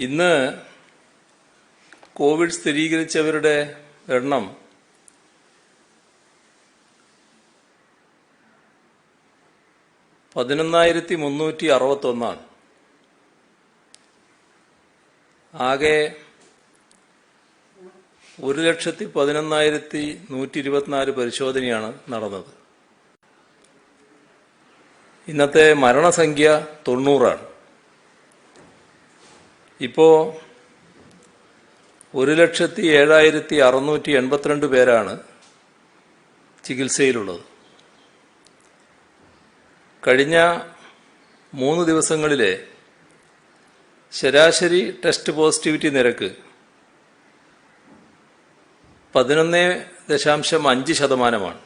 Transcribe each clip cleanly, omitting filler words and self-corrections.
ഇന്ന് കോവിഡ് സ്ഥിരീകരിച്ചവരുടെ എണ്ണം 11,361. ആകെ 1,11,124 പരിശോധനയാണ് നടന്നത്. ഇന്നത്തെ മരണസംഖ്യ 90 ആണ്. ഇപ്പോൾ 1,07,682 പേരാണ് ചികിത്സയിലുള്ളത്. കഴിഞ്ഞ 3 ദിവസങ്ങളിലെ ശരാശരി ടെസ്റ്റ് പോസിറ്റിവിറ്റി നിരക്ക് 11.5%.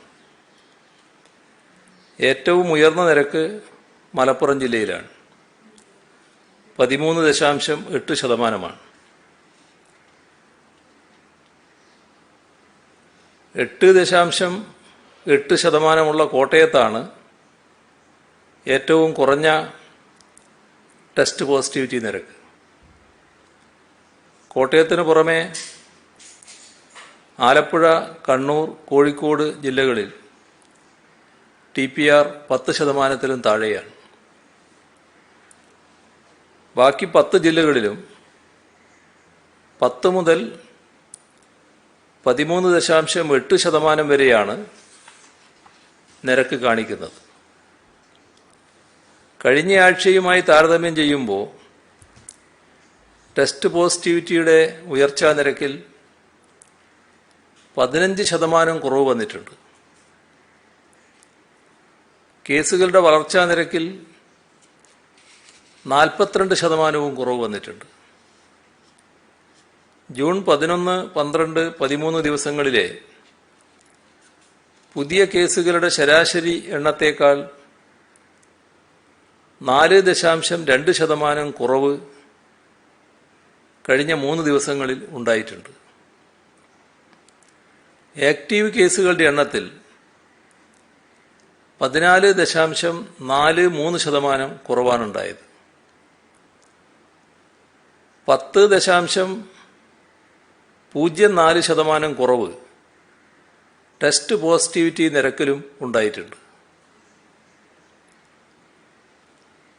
ഏറ്റവും ഉയർന്ന നിരക്ക് മലപ്പുറം ജില്ലയിലാണ്, 13.8%. 8.8% കോട്ടയത്താണ് ഏറ്റവും കുറഞ്ഞ ടെസ്റ്റ് പോസിറ്റിവിറ്റി നിരക്ക്. കോട്ടയത്തിന് പുറമെ ആലപ്പുഴ, കണ്ണൂർ, കോഴിക്കോട് ജില്ലകളിൽ TPR 10%-ലും താഴെയാണ്. ബാക്കി 10 ജില്ലകളിലും 10 മുതൽ 13.8% വരെയാണ് നിരക്ക് കാണിക്കുന്നത്. കഴിഞ്ഞ ആഴ്ചയുമായി താരതമ്യം ചെയ്യുമ്പോൾ ടെസ്റ്റ് പോസിറ്റിവിറ്റിയുടെ ഉയർച്ചാ നിരക്കിൽ 15% കുറവ് വന്നിട്ടുണ്ട്. കേസുകളുടെ വളർച്ചാ നിരക്കിൽ 42% കുറവ് വന്നിട്ടുണ്ട്. ജൂൺ 11, 12, 13 ദിവസങ്ങളിലെ പുതിയ കേസുകളുടെ ശരാശരി എണ്ണത്തേക്കാൾ 4.2% കുറവ് കഴിഞ്ഞ 3 ദിവസങ്ങളിൽ ഉണ്ടായിട്ടുണ്ട്. ആക്റ്റീവ് കേസുകളുടെ എണ്ണത്തിൽ 14.43% കുറവാണുണ്ടായത്. 10.04% കുറവ് ടെസ്റ്റ് പോസിറ്റിവിറ്റി നിരക്കിലും ഉണ്ടായിട്ടുണ്ട്.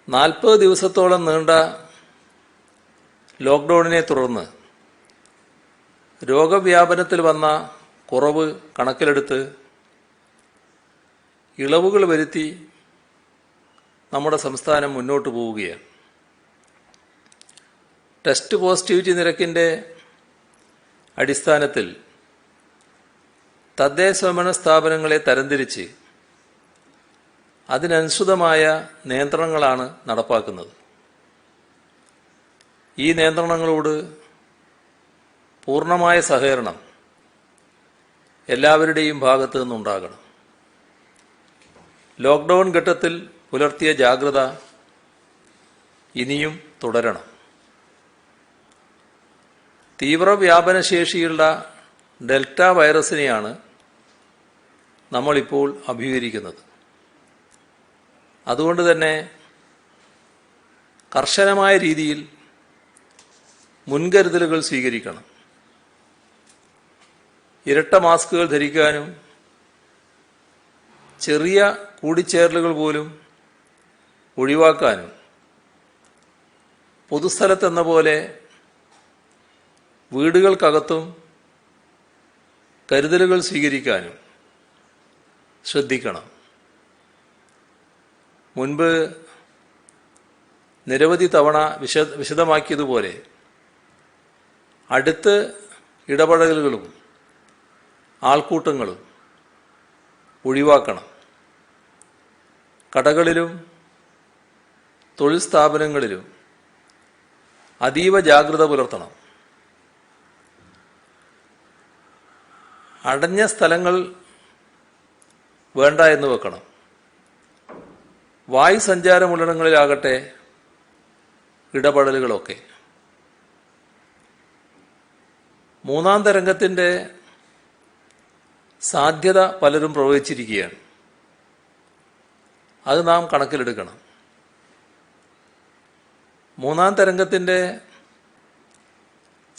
40 ദിവസത്തോളം നീണ്ട ലോക്ക്ഡൌണിനെ തുടർന്ന് രോഗവ്യാപനത്തിൽ വന്ന കുറവ് കണക്കിലെടുത്ത് ഇളവുകൾ വരുത്തി നമ്മുടെ സംസ്ഥാനം മുന്നോട്ട് പോവുകയാണ്. ടെസ്റ്റ് പോസിറ്റിവിറ്റി നിരക്കിൻ്റെ അടിസ്ഥാനത്തിൽ തദ്ദേശഭരണ സ്ഥാപനങ്ങളെ തരംതിരിച്ച് അതിനനുസൃതമായ നിയന്ത്രണങ്ങളാണ് നടപ്പാക്കുന്നത്. ഈ നിയന്ത്രണങ്ങളോട് പൂർണ്ണമായ സഹകരണം എല്ലാവരുടെയും ഭാഗത്തു നിന്നുണ്ടാകണം. ലോക്ക്ഡൗൺ ഘട്ടത്തിൽ പുലർത്തിയ ജാഗ്രത ഇനിയും തുടരണം. തീവ്രവ്യാപനശേഷിയുള്ള ഡെൽറ്റ വൈറസിനെയാണ് നമ്മളിപ്പോൾ അഭിമുഖീകരിക്കുന്നത്. അതുകൊണ്ട് തന്നെ കർശനമായ രീതിയിൽ മുൻകരുതലുകൾ സ്വീകരിക്കണം. ഇരട്ട മാസ്കുകൾ ധരിക്കാനും ചെറിയ കൂടിച്ചേരലുകൾ പോലും ഒഴിവാക്കാനും പൊതുസ്ഥലത്തെന്ന പോലെ വീടുകൾക്കകത്തും കരുതലുകൾ സ്വീകരിക്കാനും ശ്രദ്ധിക്കണം. മുൻപ് നിരവധി തവണ വിശദമാക്കിയതുപോലെ അടുത്ത് ഇടപഴകലുകളും ആൾക്കൂട്ടങ്ങളും ഒഴിവാക്കണം. കടകളിലും തൊഴിൽ സ്ഥാപനങ്ങളിലും അതീവ ജാഗ്രത പുലർത്തണം. അടഞ്ഞ സ്ഥലങ്ങൾ വേണ്ട എന്ന് വെക്കണം. വായു സഞ്ചാരമുള്ളിടങ്ങളിലാകട്ടെ ഇടപെടലുകളൊക്കെ. മൂന്നാം തരംഗത്തിൻ്റെ സാധ്യത പലരും പ്രവചിച്ചിരിക്കുകയാണ്. അത് നാം കണക്കിലെടുക്കണം. മൂന്നാം തരംഗത്തിൻ്റെ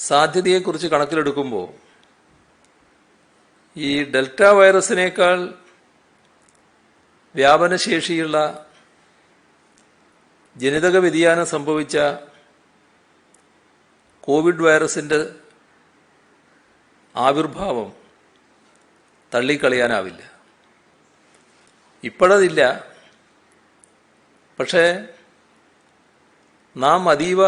സാധ്യതയെക്കുറിച്ച് കണക്കിലെടുക്കുമ്പോൾ ഈ ഡെൽറ്റ വൈറസിനേക്കാൾ വ്യാപനശേഷിയുള്ള ജനിതക വ്യതിയാനം സംഭവിച്ച കോവിഡ് വൈറസിൻ്റെ ആവിർഭാവം തള്ളിക്കളയാനാവില്ല. ഇപ്പോഴതില്ല. പക്ഷേ നാം അതീവ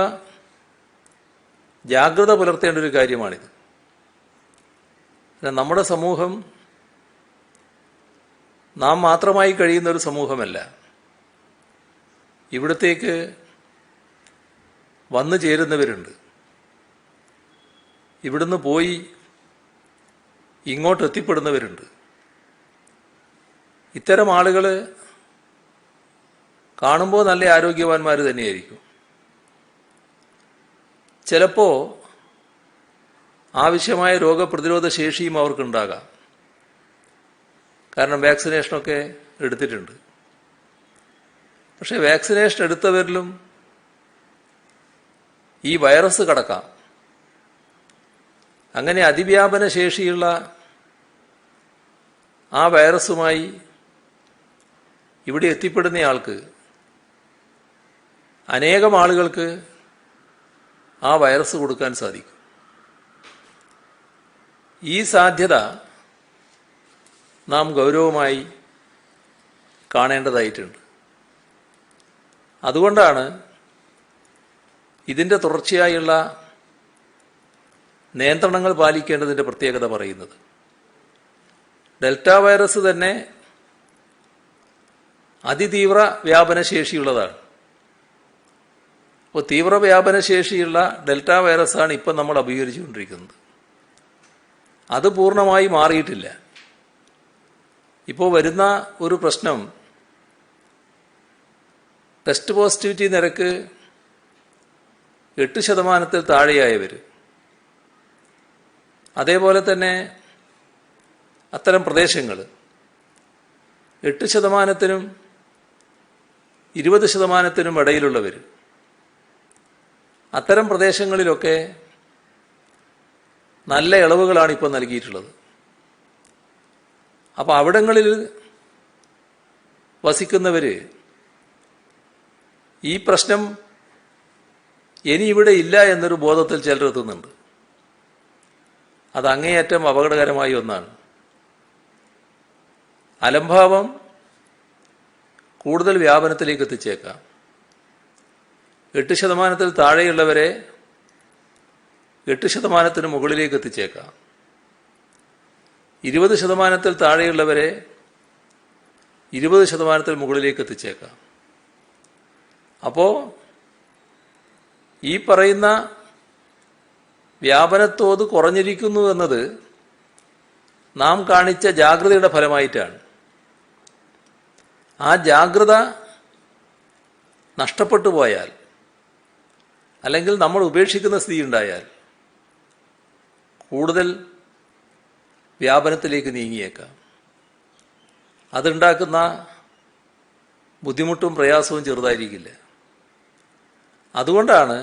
ജാഗ്രത പുലർത്തേണ്ട ഒരു കാര്യമാണിത്. നമ്മുടെ സമൂഹം നാം മാത്രമായി കഴിയുന്ന ഒരു സമൂഹമല്ല. ഇവിടത്തേക്ക് വന്നു ചേരുന്നവരുണ്ട്. ഇവിടുന്ന് പോയി ഇങ്ങോട്ട് എത്തിപ്പെടുന്നവരുണ്ട്. ഇത്തരം ആളുകൾ കാണുമ്പോൾ നല്ല ആരോഗ്യവാന്മാർ തന്നെയായിരിക്കും. ചിലപ്പോൾ ആവശ്യമായ രോഗപ്രതിരോധ ശേഷിയും അവർക്കുണ്ടാകാം. കാരണം വാക്സിനേഷനൊക്കെ എടുത്തിട്ടുണ്ട്. പക്ഷേ വാക്സിനേഷൻ എടുത്തവരിലും ഈ വൈറസ് കടക്കാം. അങ്ങനെ അതിവ്യാപന ശേഷിയുള്ള ആ വൈറസുമായി ഇവിടെ എത്തിപ്പെടുന്നയാൾക്ക് അനേകം ആളുകൾക്ക് ആ വൈറസ് കൊടുക്കാൻ സാധിക്കും. ഈ സാധ്യത നാം ഗൗരവമായി കാണേണ്ടതായിട്ടുണ്ട്. അതുകൊണ്ടാണ് ഇതിൻ്റെ തുടർച്ചയായുള്ള നിയന്ത്രണങ്ങൾ പാലിക്കേണ്ടതിൻ്റെ പ്രത്യേകത പറയുന്നത്. ഡെൽറ്റ വൈറസ് തന്നെ അതിതീവ്ര വ്യാപനശേഷിയുള്ളതാണ്. അപ്പോൾ തീവ്ര വ്യാപനശേഷിയുള്ള ഡെൽറ്റ വൈറസാണ് ഇപ്പം നമ്മൾ അഭിമുഖീകരിച്ചുകൊണ്ടിരിക്കുന്നത്. അത് പൂർണ്ണമായി മാറിയിട്ടില്ല. ഇപ്പോൾ വരുന്ന ഒരു പ്രശ്നം ടെസ്റ്റ് പോസിറ്റിവിറ്റി നിരക്ക് 8% താഴെയായവർ, അതേപോലെ തന്നെ അത്തരം പ്രദേശങ്ങൾ 8%-നും 20%-നും ഇടയിലുള്ളവർ, അത്തരം പ്രദേശങ്ങളിലൊക്കെ നല്ല ഇളവുകളാണ് ഇപ്പോൾ നൽകിയിട്ടുള്ളത്. അപ്പോൾ അവിടങ്ങളിൽ വസിക്കുന്നവർ ഈ പ്രശ്നം ഇനി ഇവിടെ ഇല്ല എന്നൊരു ബോധത്തിൽ ചിലരെത്തുന്നുണ്ട്. അത് അങ്ങേയറ്റം അപകടകരമായ ഒന്നാണ്. അലംഭാവം കൂടുതൽ വ്യാപനത്തിലേക്ക് എത്തിച്ചേക്കാം. 8%-ൽ താഴെയുള്ളവരെ 8%-ന് മുകളിലേക്ക് എത്തിച്ചേക്കാം. 20%-ൽ താഴെയുള്ളവരെ 20%-ന് മുകളിലേക്ക് എത്തിച്ചേക്കാം. അപ്പോൾ ഈ പറയുന്ന വ്യാപനത്തോത് കുറഞ്ഞിരിക്കുന്നു എന്നത് നാം കാണിച്ച ജാഗ്രതയുടെ ഫലമായിട്ടാണ്. ആ ജാഗ്രത നഷ്ടപ്പെട്ടു പോയാൽ, അല്ലെങ്കിൽ നമ്മൾ ഉപേക്ഷിക്കുന്ന സ്ഥിതി ഉണ്ടായാൽ കൂടുതൽ വ്യാപനത്തിലേക്ക് നീങ്ങിയേക്കാം. അതുണ്ടാക്കുന്ന ബുദ്ധിമുട്ടും പ്രയാസവും ചെറുതായിരിക്കില്ല. അതുകൊണ്ടാണ്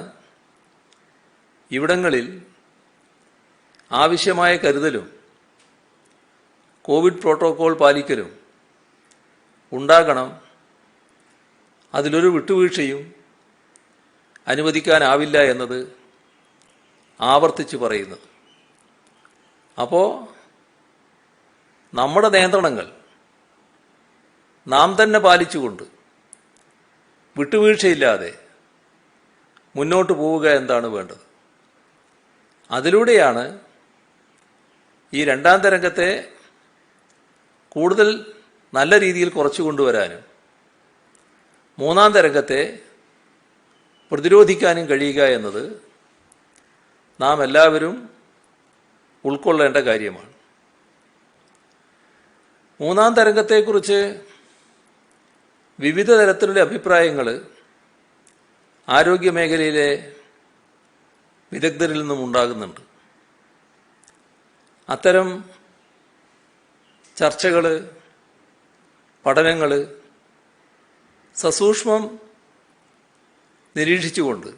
ഇവിടങ്ങളിൽ ആവശ്യമായ കരുതലും കോവിഡ് പ്രോട്ടോകോൾ പാലിക്കലും ഉണ്ടാകണം. അതിലൊരു വിട്ടുവീഴ്ചയും അനുവദിക്കാനാവില്ല എന്നത് ആവർത്തിച്ച് പറയുന്നത്. അപ്പോൾ നമ്മുടെ നിയന്ത്രണങ്ങൾ നാം തന്നെ പാലിച്ചുകൊണ്ട് വിട്ടുവീഴ്ചയില്ലാതെ മുന്നോട്ട് പോവുക എന്താണ് വേണ്ടത്. അതിലൂടെയാണ് ഈ രണ്ടാം തരംഗത്തെ കൂടുതൽ നല്ല രീതിയിൽ കുറച്ചു കൊണ്ടുവരാനും മൂന്നാം തരംഗത്തെ പ്രതിരോധിക്കാനും കഴിയുക എന്നത് നാം എല്ലാവരും ഉൾക്കൊള്ളേണ്ട കാര്യമാണ്. മൂന്നാം തരംഗത്തെക്കുറിച്ച് വിവിധ തരത്തിലുള്ള അഭിപ്രായങ്ങൾ ആരോഗ്യമേഖലയിലെ വിദഗ്ധരിൽ നിന്നും ഉണ്ടാകുന്നുണ്ട്. അത്തരം ചർച്ചകൾ, പഠനങ്ങൾ സസൂക്ഷ്മം നിരീക്ഷിച്ചുകൊണ്ട്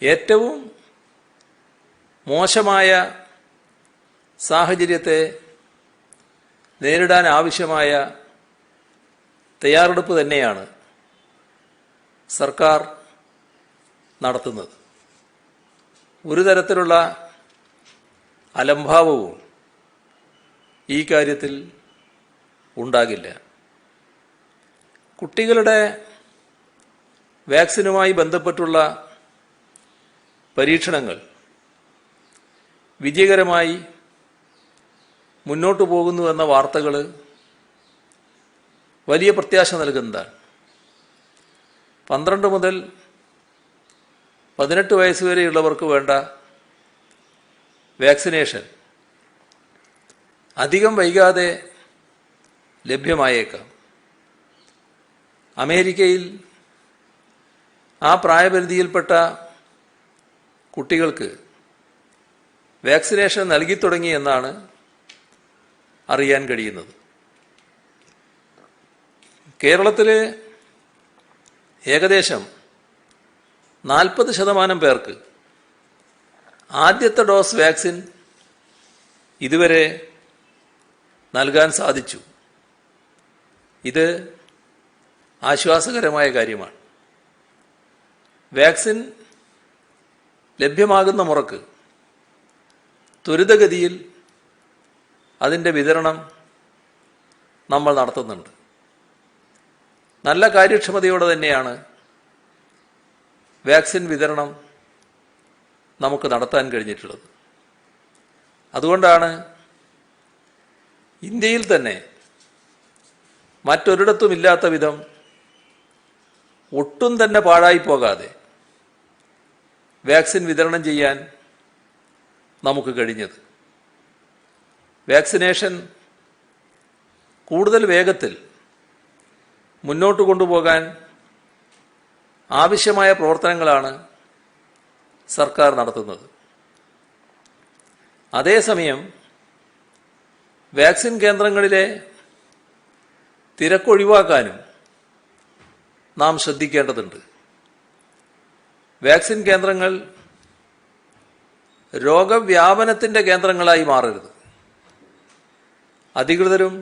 ഏറ്റവും മോശമായ സാഹചര്യത്തെ നേരിടാൻ ആവശ്യമായ തയ്യാറെടുപ്പ് തന്നെയാണ് സർക്കാർ നടത്തുന്നത്. ഒരു തരത്തിലുള്ള അലംഭാവവും ഈ കാര്യത്തിൽ ഉണ്ടാകില്ല. കുട്ടികളുടെ വാക്സിനുമായി ബന്ധപ്പെട്ടുള്ള പരീക്ഷണങ്ങൾ വിജയകരമായി മുന്നോട്ടു പോകുന്നുവെന്ന വാർത്തകൾ വലിയ പ്രത്യാശ നൽകുന്നതാണ്. 12 മുതൽ 18 വയസ്സ് വരെയുള്ളവർക്ക് വേണ്ട വാക്സിനേഷൻ അധികം വൈകാതെ ലഭ്യമായേക്കാം. അമേരിക്കയിൽ ആ പ്രായപരിധിയിൽപ്പെട്ട കുട്ടികൾക്ക് വാക്സിനേഷൻ നൽകിത്തുടങ്ങിയെന്നാണ് അറിയാൻ കഴിയുന്നത്. കേരളത്തിൽ ഏകദേശം 40% പേർക്ക് ആദ്യത്തെ ഡോസ് വാക്സിൻ ഇതുവരെ നൽകാൻ സാധിച്ചു. ഇത് ആശ്വാസകരമായ കാര്യമാണ്. വാക്സിൻ ലഭ്യമാകുന്ന മുറക്ക് ത്വരിതഗതിയിൽ അതിൻ്റെ വിതരണം നമ്മൾ നടത്തുന്നുണ്ട്. നല്ല കാര്യക്ഷമതയോടെ തന്നെയാണ് വാക്സിൻ വിതരണം നമുക്ക് നടത്താൻ കഴിഞ്ഞിട്ടുള്ളത്. അതുകൊണ്ടാണ് ഇന്ത്യയിൽ തന്നെ മറ്റൊരിടത്തുമില്ലാത്ത വിധം ഒട്ടും തന്നെ പാഴായി പോകാതെ വാക്സിൻ വിതരണം ചെയ്യാൻ നമുക്ക് കഴിഞ്ഞത്. വാക്സിനേഷൻ കൂടുതൽ വേഗത്തിൽ മുന്നോട്ട് കൊണ്ടുപോകാൻ ആവശ്യമായ പ്രവർത്തനങ്ങളാണ് സർക്കാർ നടത്തുന്നത്. അതേസമയം വാക്സിൻ കേന്ദ്രങ്ങളിലെ തിരക്കൊഴിവാക്കാനും നാം ശ്രദ്ധിക്കേണ്ടതുണ്ട്. വാക്സിൻ കേന്ദ്രങ്ങൾ രോഗവ്യാപനത്തിൻ്റെ കേന്ദ്രങ്ങളായി മാറരുത്. അധികൃതരും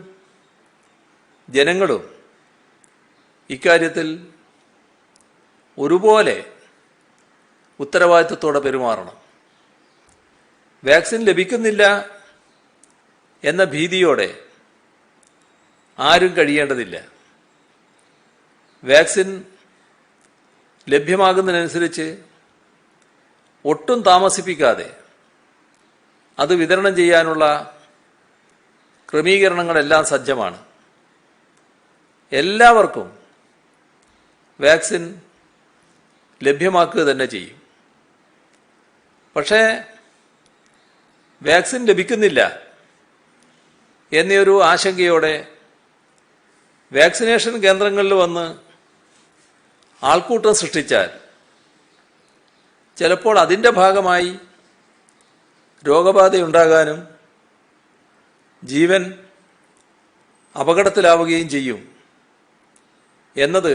ജനങ്ങളും ഇക്കാര്യത്തിൽ ഒരുപോലെ ഉത്തരവാദിത്വത്തോടെ പെരുമാറണം. വാക്സിൻ ലഭിക്കുന്നില്ല എന്ന ഭീതിയോടെ ആരും കഴിയേണ്ടതില്ല. വാക്സിൻ ലഭ്യമാകുന്നതിനനുസരിച്ച് ഒട്ടും താമസിപ്പിക്കാതെ അത് വിതരണം ചെയ്യാനുള്ള ക്രമീകരണങ്ങളെല്ലാം സജ്ജമാണ്. എല്ലാവർക്കും വാക്സിൻ ലഭ്യമാക്കുക തന്നെ ചെയ്യും. പക്ഷേ വാക്സിൻ ലഭിക്കുന്നില്ല എന്നൊരു ആശങ്കയോടെ വാക്സിനേഷൻ കേന്ദ്രങ്ങളിൽ വന്ന് ആൾക്കൂട്ടം സൃഷ്ടിച്ചാൽ ചിലപ്പോൾ അതിൻ്റെ ഭാഗമായി രോഗബാധയുണ്ടാകാനും ജീവൻ അപകടത്തിലാവുകയും ചെയ്യും എന്നത്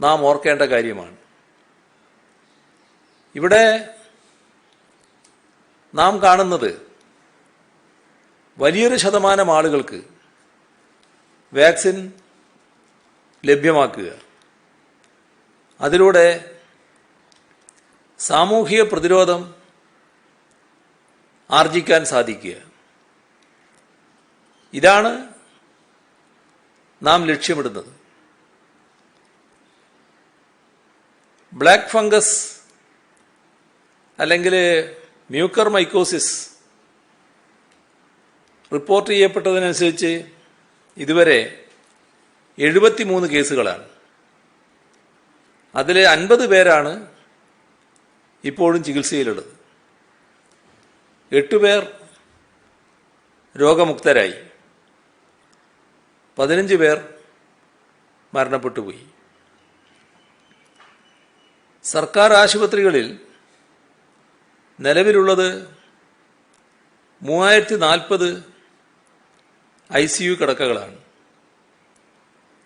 നാം ഓർക്കേണ്ട കാര്യമാണ്. ഇവിടെ നാം കാണുന്നത് വലിയൊരു ശതമാനം ആളുകൾക്ക് വാക്സിൻ ലഭ്യമാക്കുക, അതിലൂടെ സാമൂഹിക പ്രതിരോധം ആർജിക്കാൻ സാധിക്കുക. ഇതാണ് നാം ലക്ഷ്യമിടുന്നത്. ബ്ലാക്ക് ഫംഗസ് അല്ലെങ്കിൽ മ്യൂക്കർ മൈക്കോസിസ് റിപ്പോർട്ട് ചെയ്യപ്പെട്ടതിനനുസരിച്ച് ഇതുവരെ 73 കേസുകളാണ്. അതിൽ 50 പേരാണ് ഇപ്പോഴും ചികിത്സയിലുള്ളത്. 8 പേർ രോഗമുക്തരായി, 15 പേർ മരണപ്പെട്ടുപോയി. സർക്കാർ ആശുപത്രികളിൽ നിലവിലുള്ളത് 3040 ICU കിടക്കകളാണ്.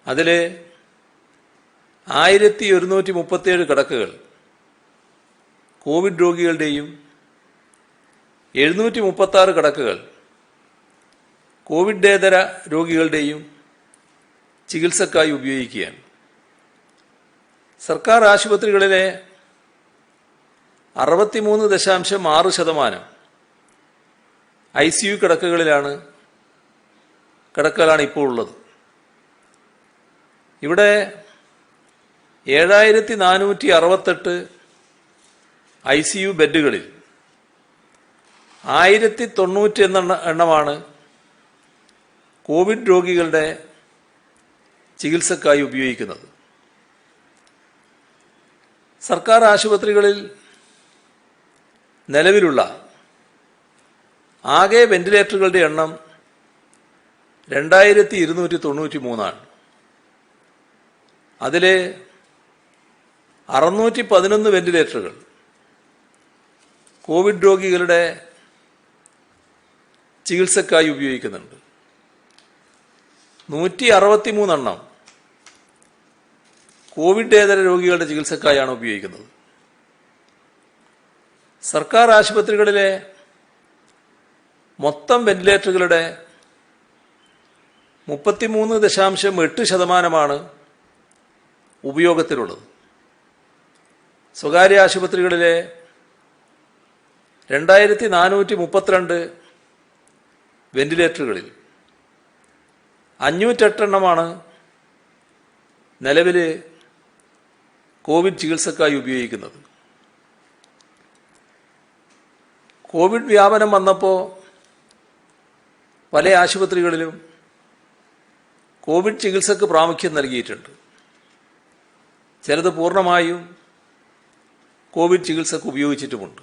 അതിൽ 1137 കിടക്കകൾ കോവിഡ് രോഗികളുടെയും 736 കിടക്കകൾ കോവിഡേതര രോഗികളുടെയും ചികിത്സക്കായി ഉപയോഗിക്കുകയാണ്. സർക്കാർ ആശുപത്രികളിലെ 63.6% ICU കിടക്കകളാണ് ഇപ്പോൾ ഉള്ളത്. ഇവിടെ 7468 ICU ബെഡുകളിൽ 1090 എണ്ണമാണ് കോവിഡ് രോഗികളുടെ ചികിത്സക്കായി ഉപയോഗിക്കുന്നത്. സർക്കാർ ആശുപത്രികളിൽ നിലവിലുള്ള ആകെ വെന്റിലേറ്ററുകളുടെ എണ്ണം 2293 ആണ്. അതിൽ 611 വെന്റിലേറ്ററുകൾ കോവിഡ് രോഗികളുടെ ചികിത്സക്കായി ഉപയോഗിക്കുന്നുണ്ട്. 163 എണ്ണം കോവിഡേതര രോഗികളുടെ ചികിത്സക്കായാണ് ഉപയോഗിക്കുന്നത്. സർക്കാർ ആശുപത്രികളിലെ മൊത്തം വെന്റിലേറ്ററുകളുടെ 33.8% ഉപയോഗത്തിലുള്ളത്. സ്വകാര്യ ആശുപത്രികളിലെ 2432 വെന്റിലേറ്ററുകളിൽ 508 എണ്ണമാണ് നിലവിൽ കോവിഡ് ചികിത്സക്കായി ഉപയോഗിക്കുന്നത്. കോവിഡ് വ്യാപനം വന്നപ്പോൾ പല ആശുപത്രികളിലും കോവിഡ് ചികിത്സക്ക് പ്രാമുഖ്യം നൽകിയിട്ടുണ്ട്. ചിലത് പൂർണ്ണമായും കോവിഡ് ചികിത്സക്ക് ഉപയോഗിച്ചിട്ടുമുണ്ട്.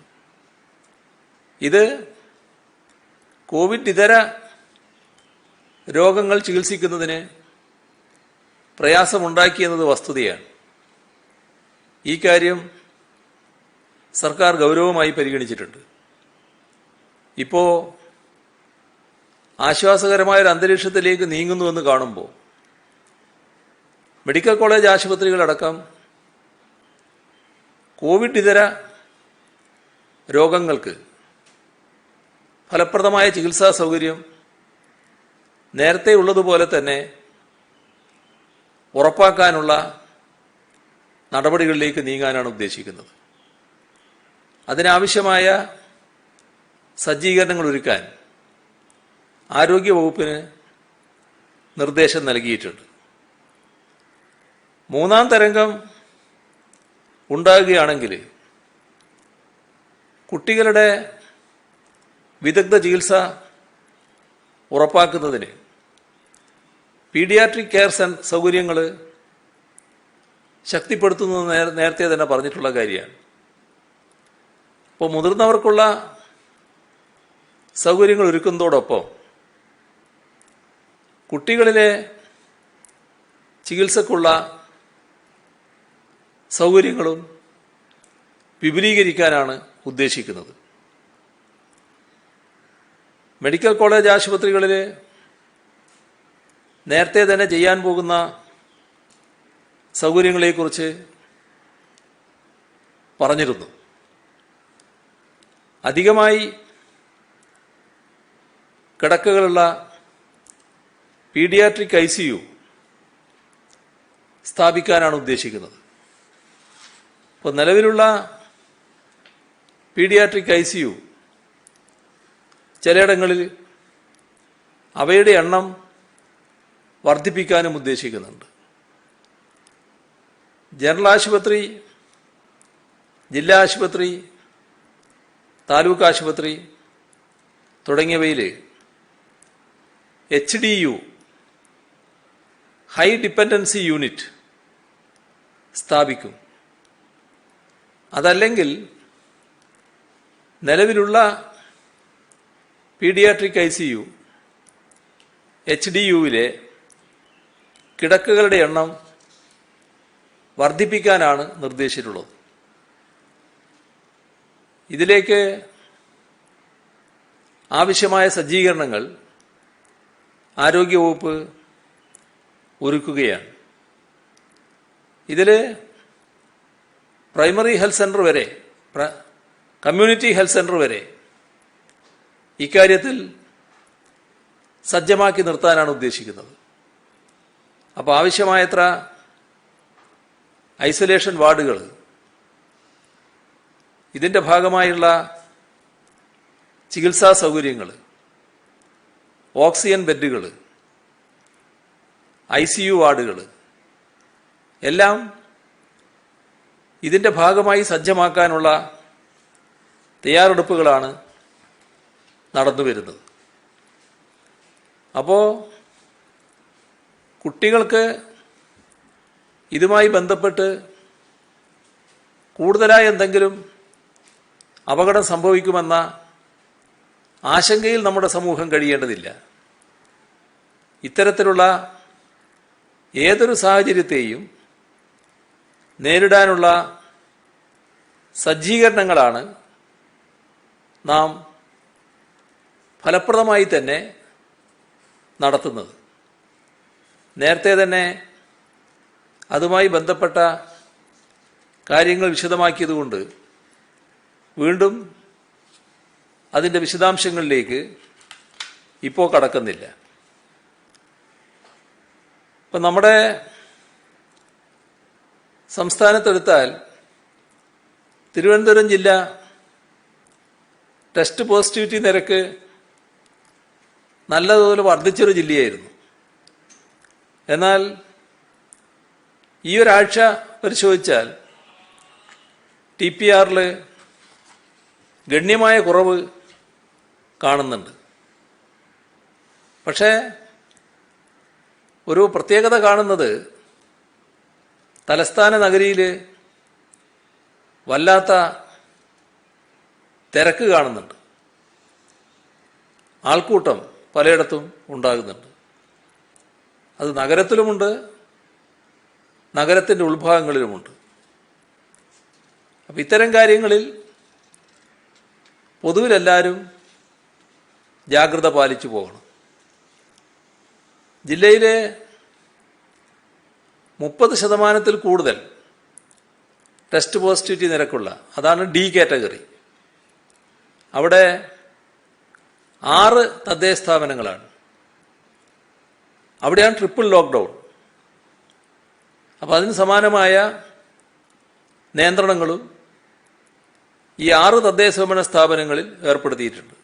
ഇത് കോവിഡ് ഇതര രോഗങ്ങൾ ചികിത്സിക്കുന്നതിന് പ്രയാസമുണ്ടാക്കിയെന്നത് വസ്തുതയാണ്. ഈ കാര്യം സർക്കാർ ഗൗരവമായി പരിഗണിച്ചിട്ടുണ്ട്. ഇപ്പോൾ ആശ്വാസകരമായൊരു അന്തരീക്ഷത്തിലേക്ക് നീങ്ങുന്നുവെന്ന് കാണുമ്പോൾ മെഡിക്കൽ കോളേജ് ആശുപത്രികളടക്കം കോവിഡ് ഇതര രോഗങ്ങൾക്ക് ഫലപ്രദമായ ചികിത്സാ സൗകര്യം നേരത്തെ ഉള്ളതുപോലെ തന്നെ ഉറപ്പാക്കാനുള്ള നടപടികളിലേക്ക് നീങ്ങാനാണ് ഉദ്ദേശിക്കുന്നത്. അതിനാവശ്യമായ സജ്ജീകരണങ്ങൾ ഒരുക്കാൻ ആരോഗ്യവകുപ്പിന് നിർദ്ദേശം നൽകിയിട്ടുണ്ട്. മൂന്നാം തരംഗം ഉണ്ടാകുകയാണെങ്കിൽ കുട്ടികളുടെ വിദഗ്ധ ചികിത്സ ഉറപ്പാക്കുന്നതിന് പീഡിയാട്രിക് കെയർ സൗകര്യങ്ങൾ ശക്തിപ്പെടുത്തുന്നത് നേരത്തെ തന്നെ പറഞ്ഞിട്ടുള്ള കാര്യമാണ്. അപ്പോൾ മുതിർന്നവർക്കുള്ള സൗകര്യങ്ങൾ ഒരുക്കുന്നതോടൊപ്പം കുട്ടികളിലെ ചികിത്സക്കുള്ള സൗകര്യങ്ങളും വിപുലീകരിക്കാനാണ് ഉദ്ദേശിക്കുന്നത്. മെഡിക്കൽ കോളേജ് ആശുപത്രികളിൽ നേരത്തെ തന്നെ ചെയ്യാൻ പോകുന്ന സൗകര്യങ്ങളെക്കുറിച്ച് പറഞ്ഞിരുന്നു. അധികമായി കിടക്കകളുള്ള പീഡിയാട്രിക് ICU സ്ഥാപിക്കാനാണ് ഉദ്ദേശിക്കുന്നത്. ഇപ്പോൾ നിലവിലുള്ള പീഡിയാട്രിക് ICU ചിലയിടങ്ങളിൽ അവയുടെ എണ്ണം വർദ്ധിപ്പിക്കാനും ഉദ്ദേശിക്കുന്നുണ്ട്. ജനറൽ ആശുപത്രി, ജില്ലാ ആശുപത്രി, താലൂക്ക് ആശുപത്രി തുടങ്ങിയവയിൽ HDU ഹൈ ഡിപ്പെൻഡൻസി യൂണിറ്റ് സ്ഥാപിക്കും. അതല്ലെങ്കിൽ നിലവിലുള്ള പീഡിയാട്രിക് ICU HDUവിലെ കിടക്കകളുടെ എണ്ണം വർദ്ധിപ്പിക്കാനാണ് നിർദ്ദേശിച്ചിട്ടുള്ളത്. ഇതിലേക്ക് ആവശ്യമായ സജ്ജീകരണങ്ങൾ ആരോഗ്യവകുപ്പ് ഒരുക്കുകയാണ്. ഇതിൽ പ്രൈമറി ഹെൽത്ത് സെൻ്റർ വരെ, കമ്മ്യൂണിറ്റി ഹെൽത്ത് സെൻ്റർ വരെ ഇക്കാര്യത്തിൽ സജ്ജമാക്കി നിർത്താനാണ് ഉദ്ദേശിക്കുന്നത്. അപ്പോൾ ആവശ്യമായത്ര ഐസൊലേഷൻ വാർഡുകൾ, ഇതിൻ്റെ ഭാഗമായുള്ള ചികിത്സാ സൗകര്യങ്ങൾ, ഓക്സിജൻ ബെഡുകൾ, ICU വാർഡുകൾ എല്ലാം ഇതിൻ്റെ ഭാഗമായി സജ്ജമാക്കാനുള്ള തയ്യാറെടുപ്പുകളാണ് നടന്നു വരുന്നത്. അപ്പോൾ കുട്ടികൾക്ക് ഇതുമായി ബന്ധപ്പെട്ട് കൂടുതലായി എന്തെങ്കിലും അപകടം സംഭവിക്കുമെന്ന ആശങ്കയിൽ നമ്മുടെ സമൂഹം കഴിയേണ്ടതില്ല. ഇത്തരത്തിലുള്ള ഏതൊരു സാഹചര്യത്തെയും നേരിടാനുള്ള സജ്ജീകരണങ്ങളാണ് നാം ഫലപ്രദമായി തന്നെ നടത്തുന്നത്. നേരത്തെ തന്നെ അതുമായി ബന്ധപ്പെട്ട കാര്യങ്ങൾ വിശദമാക്കിയതുകൊണ്ട് വീണ്ടും അതിൻ്റെ വിശദാംശങ്ങളിലേക്ക് ഇപ്പോൾ കടക്കുന്നില്ല. ഇപ്പം നമ്മുടെ സംസ്ഥാനത്തെടുത്താൽ തിരുവനന്തപുരം ജില്ല ടെസ്റ്റ് പോസിറ്റിവിറ്റി നിരക്ക് നല്ലതുപോലെ വർദ്ധിച്ചൊരു ജില്ലയായിരുന്നു. എന്നാൽ ഈ ഒരാഴ്ച പരിശോധിച്ചാൽ TPR-ൽ ഗണ്യമായ കുറവ് കാണുന്നുണ്ട്. പക്ഷേ ഒരു പ്രത്യേകത കാണുന്നത് തലസ്ഥാന നഗരിയിൽ വല്ലാത്ത തിരക്ക് കാണുന്നുണ്ട്. ആൾക്കൂട്ടം പലയിടത്തും ഉണ്ടാകുന്നുണ്ട്. അത് നഗരത്തിലുമുണ്ട്, നഗരത്തിൻ്റെ ഉൾഭാഗങ്ങളിലുമുണ്ട്. അപ്പം ഇത്തരം കാര്യങ്ങളിൽ പൊതുവിലെല്ലാവരും ജാഗ്രത പാലിച്ചു പോകണം. ജില്ലയിലെ 30% കൂടുതൽ ടെസ്റ്റ് പോസിറ്റിവിറ്റി നിരക്കുള്ള, അതാണ് D കാറ്റഗറി, അവിടെ 6 തദ്ദേശ സ്ഥാപനങ്ങളാണ്. അവിടെയാണ് ട്രിപ്പിൾ ലോക്ക്ഡൗൺ. അപ്പോൾ അതിന് സമാനമായ നിയന്ത്രണങ്ങളും ഈ 6 തദ്ദേശ ഭരണ സ്ഥാപനങ്ങളിൽ ഏർപ്പെടുത്തിയിട്ടുണ്ട്.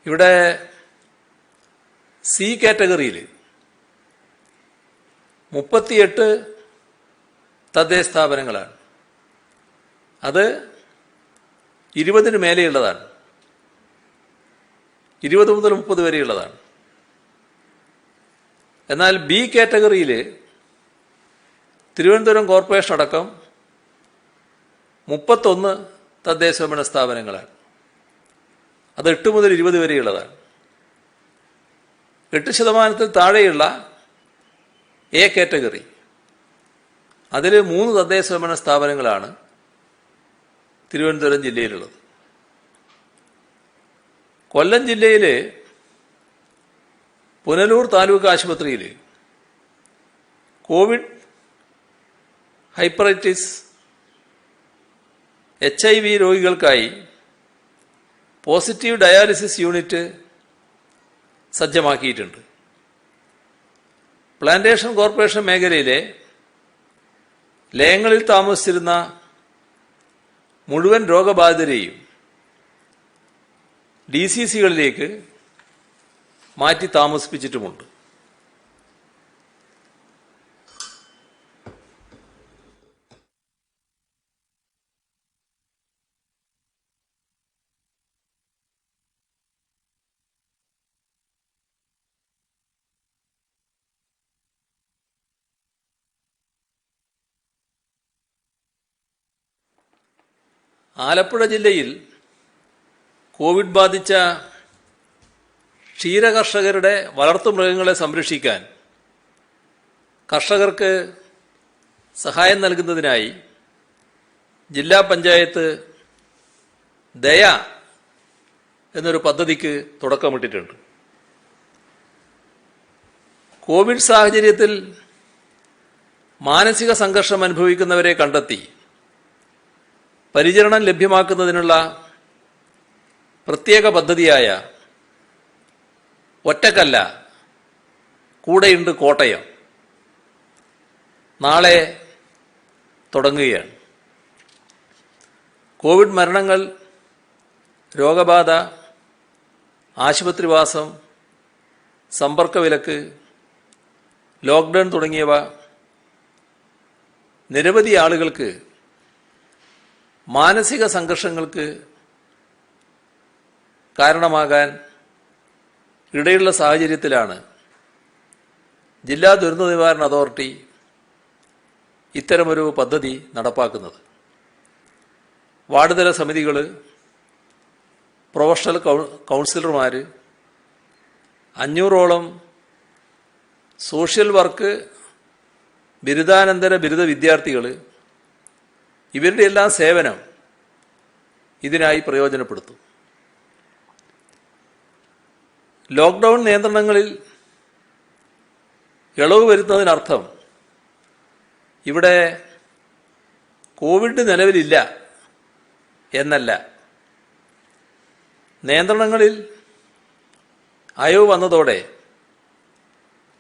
ഇവിടെ C കാറ്റഗറിയിൽ 38 തദ്ദേശ സ്ഥാപനങ്ങളാണ്. അത് 20-ന് മേലെയുള്ളതാണ്, 20 മുതൽ 30 വരെയുള്ളതാണ്. എന്നാൽ B കാറ്റഗറിയിൽ തിരുവനന്തപുരം കോർപ്പറേഷൻ അടക്കം 31 തദ്ദേശ ഭരണ സ്ഥാപനങ്ങളാണ്. അത് 8 മുതൽ 20 വരെയുള്ളതാണ്. 8% താഴെയുള്ള A കാറ്റഗറി, അതിൽ 3 തദ്ദേശ ഭരണ സ്ഥാപനങ്ങളാണ് തിരുവനന്തപുരം ജില്ലയിലുള്ളത്. കൊല്ലം ജില്ലയിൽ പുനലൂർ താലൂക്ക് ആശുപത്രിയിൽ കോവിഡ്, ഹൈപ്പറൈറ്റിസ്, HIV രോഗികൾക്കായി പോസിറ്റീവ് ഡയാലിസിസ് യൂണിറ്റ് സജ്ജമാക്കിയിട്ടുണ്ട്. പ്ലാന്റേഷൻ കോർപ്പറേഷൻ മേഖലയിലെ ലയങ്ങളിൽ താമസിച്ചിരുന്ന മുഴുവൻ രോഗബാധിതരെയും DCCകളിലേക്ക് മാറ്റി താമസിപ്പിച്ചിട്ടുമുണ്ട്. ആലപ്പുഴ ജില്ലയിൽ കോവിഡ് ബാധിച്ച ക്ഷീരകർഷകരുടെ വളർത്തുമൃഗങ്ങളെ സംരക്ഷിക്കാൻ കർഷകർക്ക് സഹായം നൽകുന്നതിനായി ജില്ലാ പഞ്ചായത്ത് ദയ എന്നൊരു പദ്ധതിക്ക് തുടക്കമിട്ടിട്ടുണ്ട്. കോവിഡ് സാഹചര്യത്തിൽ മാനസിക സംഘർഷം അനുഭവിക്കുന്നവരെ കണ്ടെത്തി പരിചരണം ലഭ്യമാക്കുന്നതിനുള്ള പ്രത്യേക പദ്ധതിയായ ഒറ്റക്കല്ല കൂടെയുണ്ട് കോട്ടയം നാളെ തുടങ്ങുകയാണ്. കോവിഡ് മരണങ്ങൾ, രോഗബാധ, ആശുപത്രിവാസം, സമ്പർക്കവിലക്ക്, ലോക്ക്ഡൗൺ തുടങ്ങിയവ നിരവധി ആളുകൾക്ക് മാനസിക സംഘർഷങ്ങൾക്ക് കാരണമാകാൻ ഇടയുള്ള സാഹചര്യത്തിലാണ് ജില്ലാ ദുരന്ത നിവാരണ അതോറിറ്റി ഇത്തരമൊരു പദ്ധതി നടപ്പാക്കുന്നത്. വാർഡ് തല സമിതികൾ, പ്രൊഫഷണൽ കൗൺസിലർമാർ, 500ഓളം സോഷ്യൽ വർക്ക് ബിരുദാനന്തര ബിരുദ വിദ്യാർത്ഥികൾ, ഇവരുടെ എല്ലാം സേവനം ഇതിനായി പ്രയോജനപ്പെടുത്തും. ലോക്ക്ഡൗൺ നിയന്ത്രണങ്ങളിൽ ഇളവ് വരുത്തുന്നതിനർത്ഥം ഇവിടെ കോവിഡ് നിലവിലില്ല എന്നല്ല. നിയന്ത്രണങ്ങളിൽ അയവ് വന്നതോടെ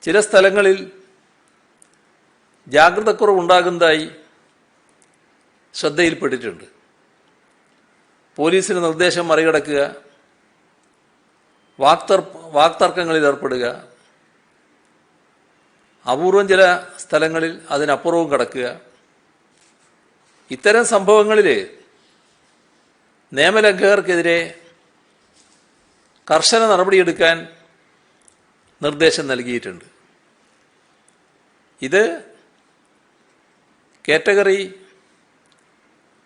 ചില സ്ഥലങ്ങളിൽ ജാഗ്രതക്കുറവുണ്ടാകുന്നതായി ശ്രദ്ധയിൽപ്പെട്ടിട്ടുണ്ട്. പോലീസിന് നിർദ്ദേശം മറികടക്കുക, വാക്തർക്കങ്ങളിൽ ഏർപ്പെടുക, അപൂർവം ചില സ്ഥലങ്ങളിൽ അതിനപ്പുറവും കടക്കുക. ഇത്തരം സംഭവങ്ങളിൽ നിയമലംഘകർക്കെതിരെ കർശന നടപടിയെടുക്കാൻ നിർദ്ദേശം നൽകിയിട്ടുണ്ട്. ഇത് കാറ്റഗറി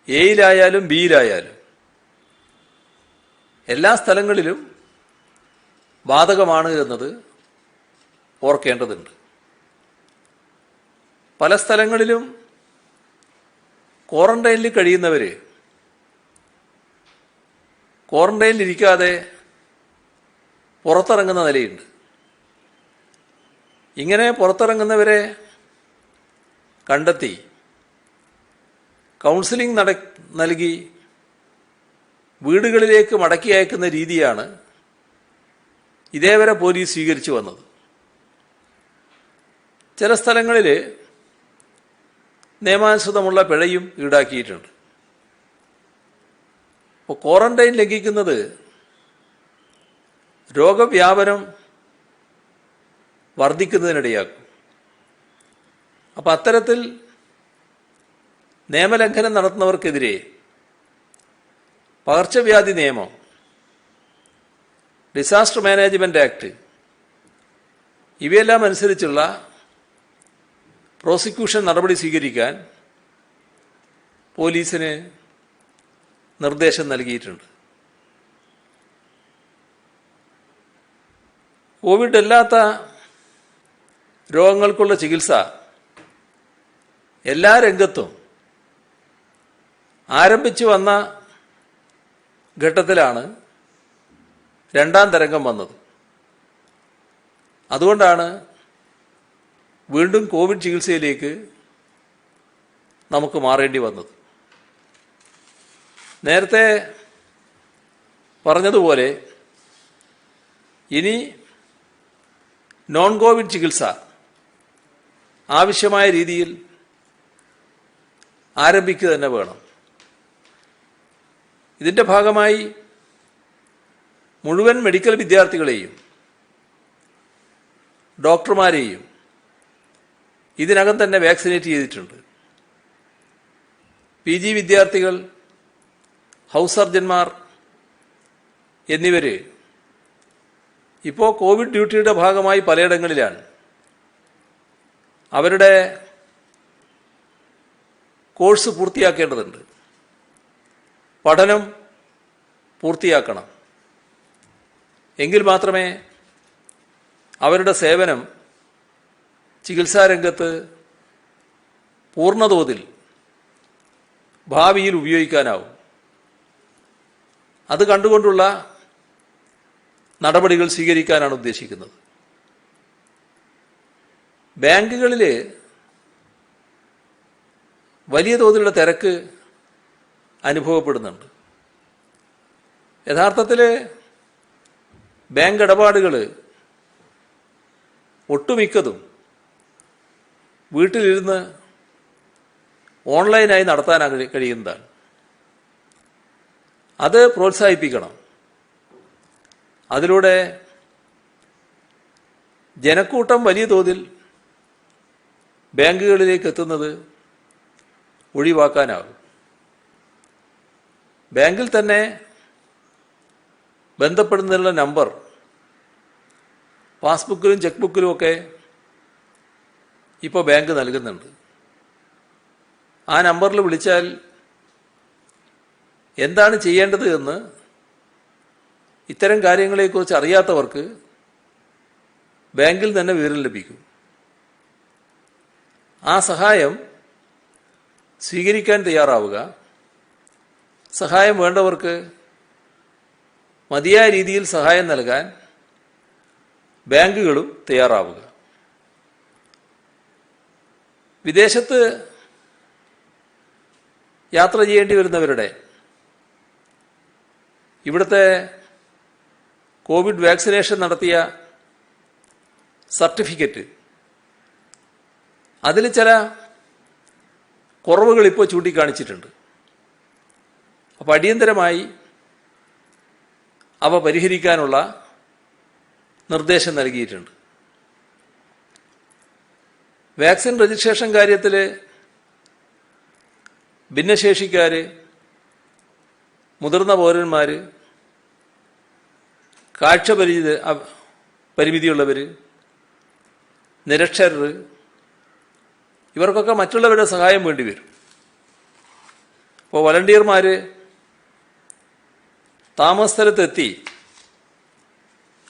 എയിലായാലും ബിയിലായാലും എല്ലാ സ്ഥലങ്ങളിലും ബാധകമാണ് എന്നത് ഓർക്കേണ്ടതുണ്ട്. പല സ്ഥലങ്ങളിലും ക്വാറന്റൈനിൽ കഴിയുന്നവർ ക്വാറന്റൈനിലിരിക്കാതെ പുറത്തിറങ്ങുന്ന നിലയുണ്ട്. ഇങ്ങനെ പുറത്തിറങ്ങുന്നവരെ കണ്ടെത്തി കൗൺസിലിംഗ് നൽകി വീടുകളിലേക്ക് മടക്കി അയക്കുന്ന രീതിയാണ് ഇതേവരെ പോലീസ് സ്വീകരിച്ചു വന്നത്. ചില സ്ഥലങ്ങളിൽ നിയമാനുസൃതമുള്ള പിഴയും ഈടാക്കിയിട്ടുണ്ട്. അപ്പോൾ ക്വാറന്റൈൻ ലംഘിക്കുന്നത് രോഗവ്യാപനം വർദ്ധിക്കുന്നതിനിടയാക്കും. അപ്പം അത്തരത്തിൽ നിയമലംഘനം നടത്തുന്നവർക്കെതിരെ പകർച്ചവ്യാധി നിയമം, ഡിസാസ്റ്റർ മാനേജ്മെന്റ് ആക്ട് ഇവയെല്ലാം അനുസരിച്ചുള്ള പ്രോസിക്യൂഷൻ നടപടി സ്വീകരിക്കാൻ പോലീസിന് നിർദ്ദേശം നൽകിയിട്ടുണ്ട്. കോവിഡ് അല്ലാത്ത രോഗങ്ങൾക്കുള്ള ചികിത്സ എല്ലാ രംഗത്തും ആരംഭിച്ചു വന്ന ഘട്ടത്തിലാണ് രണ്ടാം തരംഗം വന്നത്. അതുകൊണ്ടാണ് വീണ്ടും കോവിഡ് ചികിത്സയിലേക്ക് നമുക്ക് മാറേണ്ടി വന്നത്. നേരത്തെ പറഞ്ഞതുപോലെ ഇനി നോൺ കോവിഡ് ചികിത്സ ആവശ്യമായ രീതിയിൽ ആരംഭിക്കുക തന്നെ വേണം. ഇതിൻ്റെ ഭാഗമായി മുഴുവൻ മെഡിക്കൽ വിദ്യാർത്ഥികളെയും ഡോക്ടർമാരെയും ഇതിനകം തന്നെ വാക്സിനേറ്റ് ചെയ്തിട്ടുണ്ട്. PG വിദ്യാർത്ഥികൾ, ഹൗസ് സർജന്മാർ എന്നിവർ ഇപ്പോൾ കോവിഡ് ഡ്യൂട്ടിയുടെ ഭാഗമായി പലയിടങ്ങളിലാണ്. അവരുടെ കോഴ്സ് പൂർത്തിയാക്കേണ്ടതുണ്ട്, പഠനം പൂർത്തിയാക്കണം. എങ്കിൽ മാത്രമേ അവരുടെ സേവനം ചികിത്സാരംഗത്ത് പൂർണ്ണതോതിൽ ഭാവിയിൽ ഉപയോഗിക്കാനാവും. അത് കണ്ടുകൊണ്ടുള്ള നടപടികൾ സ്വീകരിക്കാനാണ് ഉദ്ദേശിക്കുന്നത്. ബാങ്കുകളിൽ വലിയ തോതിലുള്ള തിരക്ക് അനുഭവപ്പെടുന്നുണ്ട്. യഥാർത്ഥത്തിൽ ബാങ്ക് ഇടപാടുകൾ ഒട്ടുമിക്കതും വീട്ടിലിരുന്ന് ഓൺലൈനായി നടത്താൻ കഴിയുന്നതാണ്. അത് പ്രോത്സാഹിപ്പിക്കണം. അതിലൂടെ ജനക്കൂട്ടം വലിയ തോതിൽ ബാങ്കുകളിലേക്ക് എത്തുന്നത് ഒഴിവാക്കാനാകും. ബാങ്കിൽ തന്നെ ബന്ധപ്പെടുന്നതിനുള്ള നമ്പർ പാസ്ബുക്കിലും ചെക്ക് ബുക്കിലുമൊക്കെ ഇപ്പോൾ ബാങ്ക് നൽകുന്നുണ്ട്. ആ നമ്പറിൽ വിളിച്ചാൽ എന്താണ് ചെയ്യേണ്ടത് എന്ന് ഇത്തരം കാര്യങ്ങളെക്കുറിച്ച് അറിയാത്തവർക്ക് ബാങ്കിൽ തന്നെ വിവരം ലഭിക്കും. ആ സഹായം സ്വീകരിക്കാൻ തയ്യാറാവുക. സഹായം വേണ്ടവർക്ക് മതിയായ രീതിയിൽ സഹായം നൽകാൻ ബാങ്കുകളും തയ്യാറാവുക. വിദേശത്ത് യാത്ര ചെയ്യേണ്ടി വരുന്നവരുടെ ഇവിടുത്തെ കോവിഡ് വാക്സിനേഷൻ നടത്തിയ സർട്ടിഫിക്കറ്റ്, അതിൽ ചില കുറവുകൾ ഇപ്പോൾ ചൂണ്ടിക്കാണിച്ചിട്ടുണ്ട്. അപ്പോൾ അടിയന്തരമായി അവ പരിഹരിക്കാനുള്ള നിർദ്ദേശം നൽകിയിട്ടുണ്ട്. വാക്സിൻ രജിസ്ട്രേഷൻ കാര്യത്തിൽ ഭിന്നശേഷിക്കാർ, മുതിർന്ന പൗരന്മാർ, കാഴ്ച പരിമിതിയുള്ളവർ, നിരക്ഷരർ, ഇവർക്കൊക്കെ മറ്റുള്ളവരുടെ സഹായം വേണ്ടി വരും. അപ്പോൾ വളണ്ടിയർമാർ താമസസ്ഥലത്തെത്തി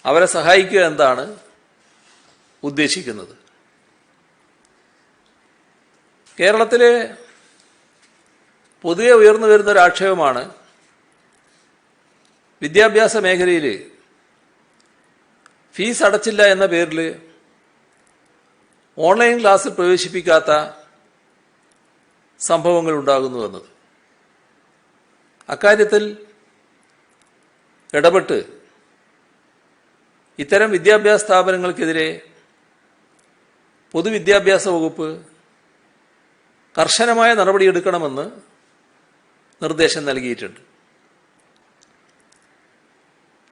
അവരെ സഹായിക്കുക എന്താണ് ഉദ്ദേശിക്കുന്നത്. കേരളത്തിൽ പൊതുവെ ഉയർന്നു വരുന്നൊരാക്ഷേപമാണ് വിദ്യാഭ്യാസ മേഖലയിൽ ഫീസ് അടച്ചില്ല എന്ന പേരിൽ ഓൺലൈൻ ക്ലാസ്സിൽ പ്രവേശിപ്പിക്കാത്ത സംഭവങ്ങൾ ഉണ്ടാകുന്നുവെന്നത്. അക്കാര്യത്തിൽ ഇടപെട്ട് ഇത്തരം വിദ്യാഭ്യാസ സ്ഥാപനങ്ങൾക്കെതിരെ പൊതുവിദ്യാഭ്യാസ വകുപ്പ് കർശനമായ നടപടിയെടുക്കണമെന്ന് നിർദ്ദേശം നൽകിയിട്ടുണ്ട്.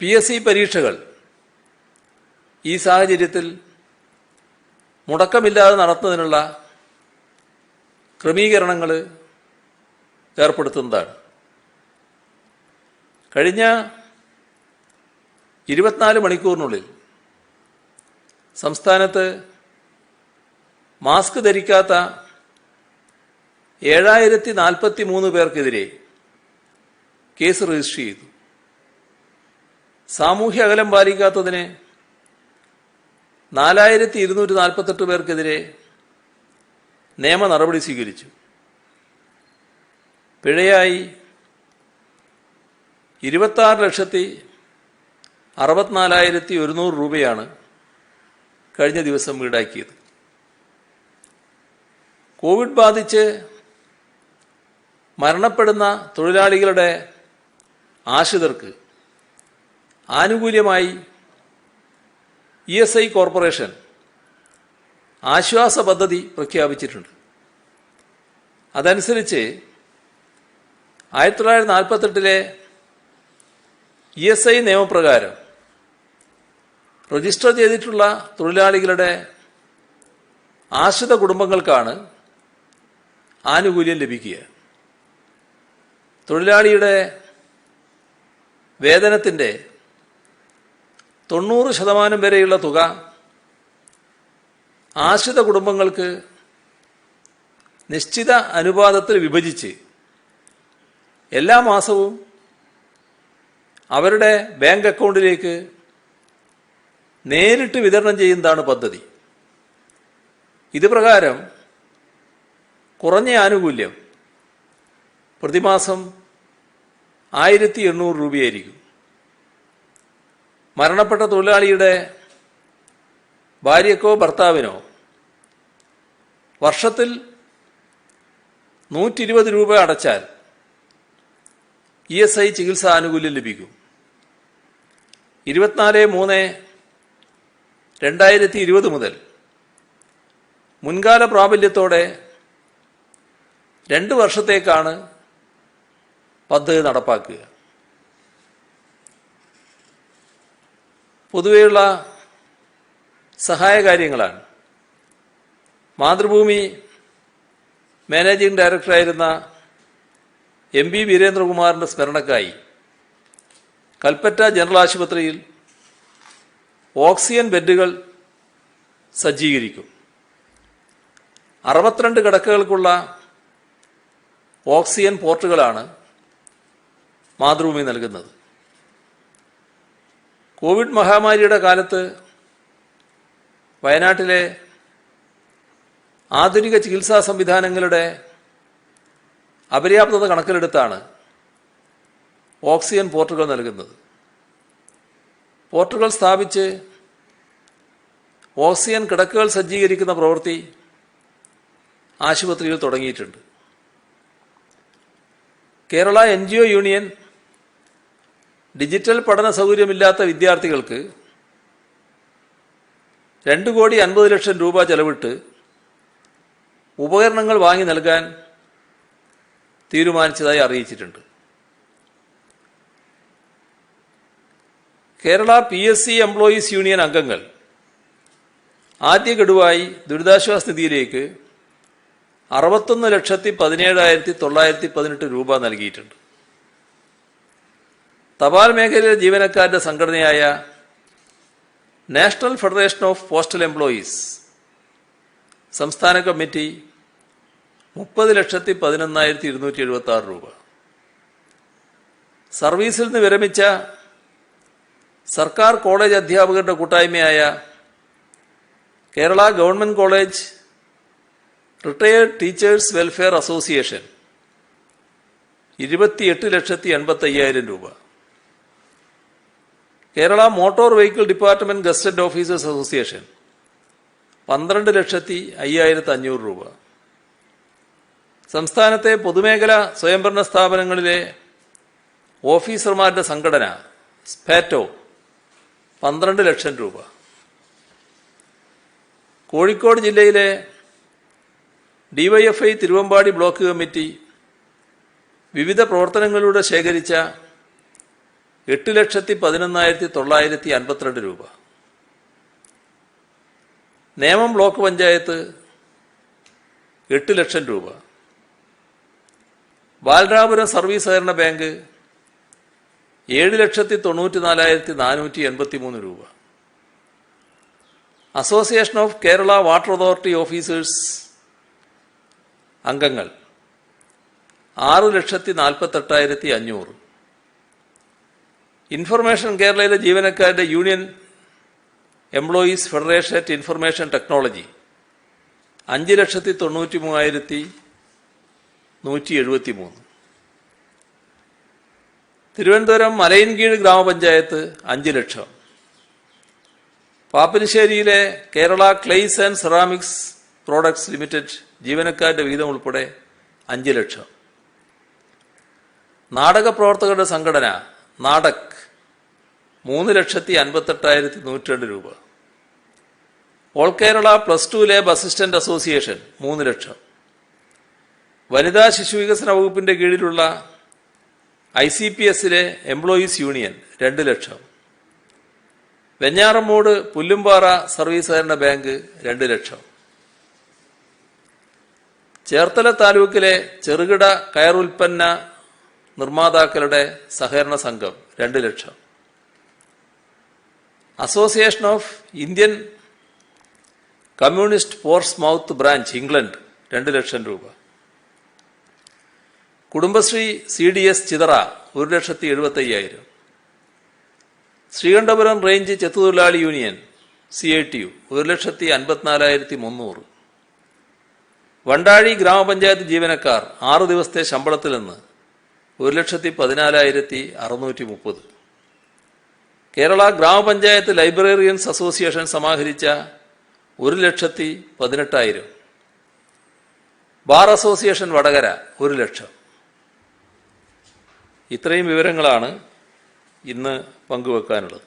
PSC പരീക്ഷകൾ ഈ സാഹചര്യത്തിൽ മുടക്കമില്ലാതെ നടത്തുന്നതിനുള്ള ക്രമീകരണങ്ങൾ ഏർപ്പെടുത്തുന്നതാണ്. കഴിഞ്ഞ 24 മണിക്കൂറിനുള്ളിൽ സംസ്ഥാനത്ത് മാസ്ക് ധരിക്കാത്ത 7043 പേർക്കെതിരെ കേസ് രജിസ്റ്റർ ചെയ്തു. സാമൂഹ്യ അകലം പാലിക്കാത്തതിന് 4248 പേർക്കെതിരെ നിയമ നടപടി സ്വീകരിച്ചു. പിഴയായി 26,64,100 രൂപയാണ് കഴിഞ്ഞ ദിവസം ഈടാക്കിയത്. കോവിഡ് ബാധിച്ച് മരണപ്പെടുന്ന തൊഴിലാളികളുടെ ആശ്രിതർക്ക് ആനുകൂല്യമായി ESI കോർപ്പറേഷൻ ആശ്വാസ പദ്ധതി പ്രഖ്യാപിച്ചിട്ടുണ്ട്. അതനുസരിച്ച് 1948 ESI നിയമപ്രകാരം രജിസ്റ്റർ ചെയ്തിട്ടുള്ള തൊഴിലാളികളുടെ ആശ്രിത കുടുംബങ്ങൾക്കാണ് ആനുകൂല്യം ലഭിക്കുക. തൊഴിലാളിയുടെ വേതനത്തിൻ്റെ 90% വരെയുള്ള തുക ആശ്രിത കുടുംബങ്ങൾക്ക് നിശ്ചിത അനുപാതത്തിൽ വിഭജിച്ച് എല്ലാ മാസവും അവരുടെ ബാങ്ക് അക്കൗണ്ടിലേക്ക് നേരിട്ട് വിതരണം ചെയ്യുന്നതാണ് പദ്ധതി. ഇത് പ്രകാരം കുറഞ്ഞ ആനുകൂല്യം പ്രതിമാസം 1800 രൂപയായിരിക്കും. മരണപ്പെട്ട തൊഴിലാളിയുടെ ഭാര്യക്കോ ഭർത്താവിനോ വർഷത്തിൽ 120 രൂപ അടച്ചാൽ ESI ചികിത്സാ ആനുകൂല്യം ലഭിക്കും. 24/3/2020 മുതൽ മുൻകാല പ്രാബല്യത്തോടെ 2 വർഷത്തേക്കാണ് പദ്ധതി നടപ്പാക്കുക. പൊതുവെയുള്ള സഹായകാര്യങ്ങളാണ്. മാതൃഭൂമി മാനേജിംഗ് ഡയറക്ടറായിരുന്ന MP വീരേന്ദ്രകുമാറിന്റെ സ്മരണക്കായി കൽപ്പറ്റ ജനറൽ ആശുപത്രിയിൽ ഓക്സിജൻ ബെഡുകൾ സജ്ജീകരിക്കും. 62 കിടക്കകൾക്കുള്ള ഓക്സിജൻ പോർട്ടുകളാണ് മാതൃഭൂമി നൽകുന്നത്. കോവിഡ് മഹാമാരിയുടെ കാലത്ത് വയനാട്ടിലെ ആധുനിക ചികിത്സാ സംവിധാനങ്ങളുടെ അപര്യാപ്തത കണക്കിലെടുത്താണ് ഓക്സിജൻ പോർട്ടുകൾ നൽകുന്നത്. പോർട്ടുകൾ സ്ഥാപിച്ച് ഓക്സിജൻ കിടക്കകൾ സജ്ജീകരിക്കുന്ന പ്രവൃത്തി ആശുപത്രിയിൽ തുടങ്ങിയിട്ടുണ്ട്. കേരള NGO യൂണിയൻ ഡിജിറ്റൽ പഠന സൗകര്യമില്ലാത്ത വിദ്യാർത്ഥികൾക്ക് 2,50,00,000 രൂപ ചെലവിട്ട് ഉപകരണങ്ങൾ വാങ്ങി നൽകാൻ തീരുമാനിച്ചതായി അറിയിച്ചിട്ടുണ്ട്. കേരള PSC എംപ്ലോയീസ് യൂണിയൻ അംഗങ്ങൾ ആദ്യ ഗഡുവായി ദുരിതാശ്വാസ നിധിയിലേക്ക് 61,17,918 രൂപ നൽകിയിട്ടുണ്ട്. തപാൽ മേഖലയിലെ ജീവനക്കാരുടെ സംഘടനയായ national federation of postal employees സംസ്ഥാന കമ്മിറ്റി 30,11,276 രൂപ. സർവീസിൽ നിന്ന് വിരമിച്ച സർക്കാർ കോളേജ് അധ്യാപകരുടെ കൂട്ടായ്മയായ Kerala government college retired teachers welfare association 28,85,000 രൂപ. Kerala motor vehicle department gazetted officers association 12,05,500 രൂപ. സംസ്ഥാനത്തെ പൊതുമേഖലാ സ്വയംഭരണ സ്ഥാപനങ്ങളിലെ ഓഫീസർമാരുടെ സംഘടന സ്പാറ്റോ 12 ലക്ഷം രൂപ. കോഴിക്കോട് ജില്ലയിലെ DYFI തിരുവമ്പാടി ബ്ലോക്ക് കമ്മിറ്റി വിവിധ പ്രവർത്തനങ്ങളിലൂടെ ശേഖരിച്ച 8,11,952 രൂപ. നേമം ബ്ലോക്ക് പഞ്ചായത്ത് 8 ലക്ഷം രൂപ. ബാലരാപുരം സർവീസ് സഹകരണ ബാങ്ക് 7,94,483 രൂപ. Association of Kerala water authority officers അംഗങ്ങൾ 6,48,500. ഇൻഫർമേഷൻ കേരളയിലെ ജീവനക്കാരുടെ union employees federation at information technology 5,93,173. Thiruvananthapuram Malayinkeezhu ഗ്രാമപഞ്ചായത്ത് 5 ലക്ഷം. പാപ്പിനിശ്ശേരിയിലെ Kerala clays and ceramics products limited ജീവനക്കാരുടെ വിഹിതം ഉൾപ്പെടെ 5 ലക്ഷം. നാടക പ്രവർത്തകരുടെ സംഘടന നാടക് 3,58,102 രൂപ. All Kerala +2 lab assistant association 3 ലക്ഷം. വനിതാ ശിശു വികസന വകുപ്പിന്റെ കീഴിലുള്ള ICPSലെ എംപ്ലോയീസ് യൂണിയൻ 2 ലക്ഷം. വെഞ്ഞാറമ്മൂട് പുല്ലുംപാറ സർവീസ് സഹകരണ ബാങ്ക് 2 ലക്ഷം. ചേർത്തല താലൂക്കിലെ ചെറുകിട കയറുൽപ്പന്ന നിർമ്മാതാക്കളുടെ സഹകരണ സംഘം 2 ലക്ഷം. Association of Indian communist Portsmouth branch England 2 ലക്ഷം രൂപ. കുടുംബശ്രീ CDS ചിതറ 1,75,000. ശ്രീകണ്ഠപുരം റേഞ്ച് ചെത്തുതൊഴിലാളി യൂണിയൻ CITU 1,54,300. വണ്ടാഴി ഗ്രാമപഞ്ചായത്ത് ജീവനക്കാർ 6 ദിവസത്തെ ശമ്പളത്തിൽ നിന്ന് 1,14,630. കേരള ഗ്രാമപഞ്ചായത്ത് librarians association സമാഹരിച്ച 1,18,000. Bar association Vadakara 1 ലക്ഷം. ഇത്രയും വിവരങ്ങളാണ് ഇന്ന് പങ്കുവെക്കാനുള്ളത്.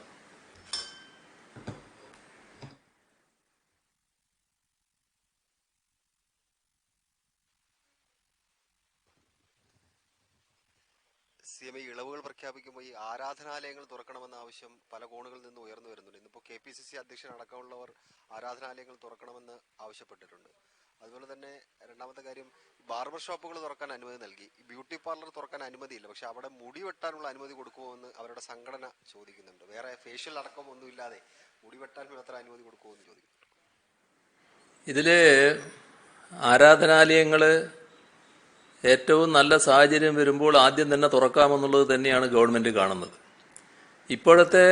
CM ഇളവുകൾ പ്രഖ്യാപിക്കുമ്പോൾ ഈ ആരാധനാലയങ്ങൾ തുറക്കണമെന്ന ആവശ്യം പല കോണുകളിൽ നിന്ന് ഉയർന്നു വരുന്നുണ്ട്. ഇന്നിപ്പോൾ KPCC അധ്യക്ഷൻ അടക്കമുള്ളവർ ആരാധനാലയങ്ങൾ തുറക്കണമെന്ന് ആവശ്യപ്പെട്ടിട്ടുണ്ട്. അതുപോലെ തന്നെ രണ്ടാമത്തെ കാര്യം, ബാർബർ ഷോപ്പുകൾ തുറക്കാൻ അനുമതി നൽകി, ബ്യൂട്ടി പാർലർ തുറക്കാൻ അനുമതിയില്ല. പക്ഷെ അവിടെ മുടി വെട്ടാനുള്ള അനുമതി കൊടുക്കുമോയെന്ന് അവരുടെ സംഘടന ചോദിക്കുന്നുണ്ട്. വേറെ ഫേഷ്യൽ അടക്കം ഒന്നുമില്ലാതെ മുടി വെട്ടാൻ മാത്രം അനുമതി കൊടുക്കുമോയെന്ന് ചോദിക്കുന്നുണ്ട്. ഇതില് ആരാധനാലയങ്ങൾ ഏറ്റവും നല്ല സാഹചര്യം വരുമ്പോൾ ആദ്യം തന്നെ തുറക്കാമെന്നുള്ളത് തന്നെയാണ് ഗവൺമെന്റ് കാണുന്നത്. ഇപ്പോഴത്തെ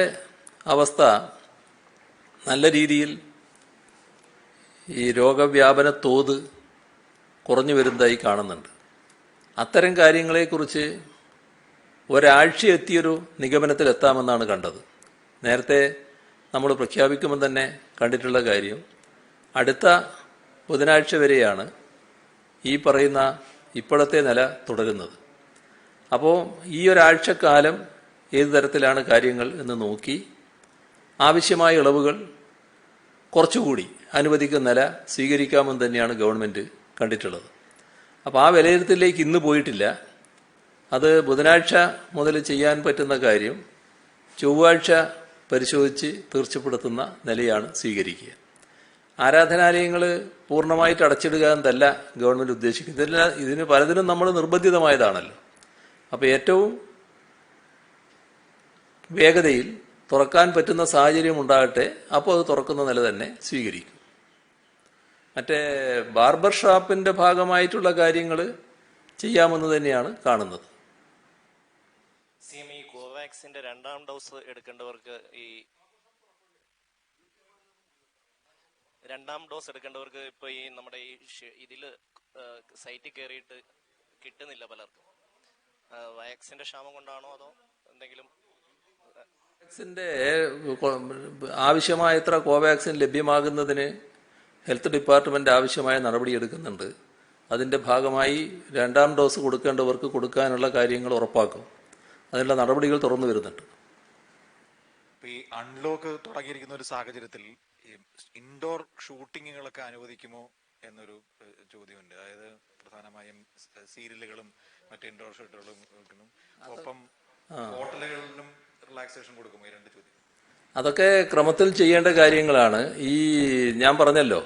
അവസ്ഥ നല്ല രീതിയിൽ ഈ രോഗവ്യാപന തോത് കുറഞ്ഞു വരുന്നതായി കാണുന്നുണ്ട്. അത്തരം കാര്യങ്ങളെക്കുറിച്ച് ഒരാഴ്ച എത്തിയൊരു നിഗമനത്തിലെത്താമെന്നാണ് കണ്ടത്. നേരത്തെ നമ്മൾ പ്രഖ്യാപിക്കുമ്പോൾ തന്നെ കണ്ടിട്ടുള്ള കാര്യം, അടുത്ത ബുധനാഴ്ച വരെയാണ് ഈ പറയുന്ന ഇപ്പോഴത്തെ നില തുടരുന്നത്. അപ്പോൾ ഈ ഒരാഴ്ചക്കാലം ഏതു തരത്തിലാണ് കാര്യങ്ങൾ എന്ന് നോക്കി ആവശ്യമായ ഇളവുകൾ കുറച്ചുകൂടി അനുവദിക്കുന്ന നില സ്വീകരിക്കാമെന്ന് തന്നെയാണ് ഗവൺമെന്റ് കണ്ടിട്ടുള്ളത്. അപ്പോൾ ആ വിലയിരുത്തലിലേക്ക് ഇന്ന് പോയിട്ടില്ല. അത് ബുധനാഴ്ച മുതൽ ചെയ്യാൻ പറ്റുന്ന കാര്യം ചൊവ്വാഴ്ച പരിശോധിച്ച് തീർച്ചപ്പെടുത്തുന്ന നിലയാണ് സ്വീകരിക്കുക. ആരാധനാലയങ്ങൾ പൂർണ്ണമായിട്ട് അടച്ചിടുക എന്നല്ല ഗവൺമെന്റ് ഉദ്ദേശിക്കുന്നത്. ഇതിന് പലതിനും നമ്മൾ നിർബന്ധിതമായതാണല്ലോ. അപ്പോൾ ഏറ്റവും വേഗതയിൽ തുറക്കാൻ പറ്റുന്ന സാഹചര്യം ഉണ്ടാകട്ടെ, അപ്പോൾ അത് തുറക്കുന്ന നില തന്നെ സ്വീകരിക്കും. മറ്റേ ബാർബർ ഷോപ്പിന്റെ ഭാഗമായിട്ടുള്ള കാര്യങ്ങൾ ചെയ്യാമെന്ന് തന്നെയാണ് കാണുന്നത്. ഈ കോവാക്സിന്റെ രണ്ടാം ഡോസ് എടുക്കേണ്ടവർക്ക് ഇപ്പൊ ഈ നമ്മുടെ ഈ ഇതില് സൈറ്റിൽ കയറിയിട്ട് കിട്ടുന്നില്ല പലർക്കും. വാക്സിന്റെ ക്ഷാമം കൊണ്ടാണോ അതോ എന്തെങ്കിലും? വാക്സിന്റെ ആവശ്യമായത്ര കോവാക്സിൻ ലഭ്യമാകുന്നതിന് ഹെൽത്ത് ഡിപ്പാർട്ട്മെന്റ് ആവശ്യമായ നടപടിയെടുക്കുന്നുണ്ട്. അതിന്റെ ഭാഗമായി രണ്ടാം ഡോസ് കൊടുക്കേണ്ടവർക്ക് കൊടുക്കാനുള്ള കാര്യങ്ങൾ ഉറപ്പാക്കും. അതിനുള്ള നടപടികൾ തുറന്നു വരുന്നുണ്ട്. ഈ അൺലോക്ക് തുടങ്ങിയിരിക്കുന്ന ഒരു സാഹചര്യത്തിൽ ഇൻഡോർ ഷൂട്ടിങ്ങുകളൊക്കെ അനുവദിക്കുമോ എന്നൊരു ചോദ്യമുണ്ട്. അതായത് പ്രധാനമായും സീരിയലുകളും മറ്റ് ഇൻഡോർ ഷൂട്ടുകളും ഒപ്പം ഹോട്ടലുകളിലും റിലാക്സേഷൻ കൊടുക്കുമോ? ഈ രണ്ട് ചോദ്യം. അതൊക്കെ ക്രമത്തിൽ ചെയ്യേണ്ട കാര്യങ്ങളാണ്. ഈ ഞാൻ പറഞ്ഞല്ലോ,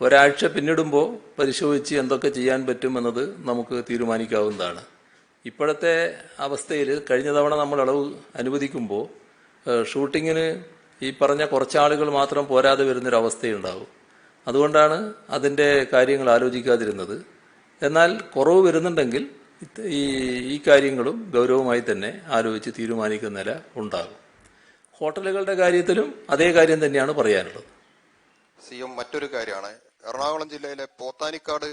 ഒരാഴ്ച പിന്നിടുമ്പോൾ പരിശോധിച്ച് എന്തൊക്കെ ചെയ്യാൻ പറ്റുമെന്നത് നമുക്ക് തീരുമാനിക്കാവുന്നതാണ്. ഇപ്പോഴത്തെ അവസ്ഥയിൽ കഴിഞ്ഞ തവണ നമ്മൾ അളവ് അനുവദിക്കുമ്പോൾ ഷൂട്ടിങ്ങിന് ഈ പറഞ്ഞ കുറച്ചാളുകൾ മാത്രം പോരാതെ വരുന്നൊരവസ്ഥയുണ്ടാവും. അതുകൊണ്ടാണ് അതിൻ്റെ കാര്യങ്ങൾ ആലോചിക്കാതിരുന്നത്. എന്നാൽ കുറവ് വരുന്നുണ്ടെങ്കിൽ ഈ കാര്യങ്ങളും ഗൗരവമായി തന്നെ ആലോചിച്ച് തീരുമാനിക്കുന്ന നില ഉണ്ടാകും. ഹോട്ടലുകളുടെ കാര്യത്തിലും അതേ കാര്യം തന്നെയാണ് പറയാനുള്ളത്. CM മറ്റൊരു കാര്യമാണ്, എറണാകുളം ജില്ലയിലെ പോത്താനിക്കാട്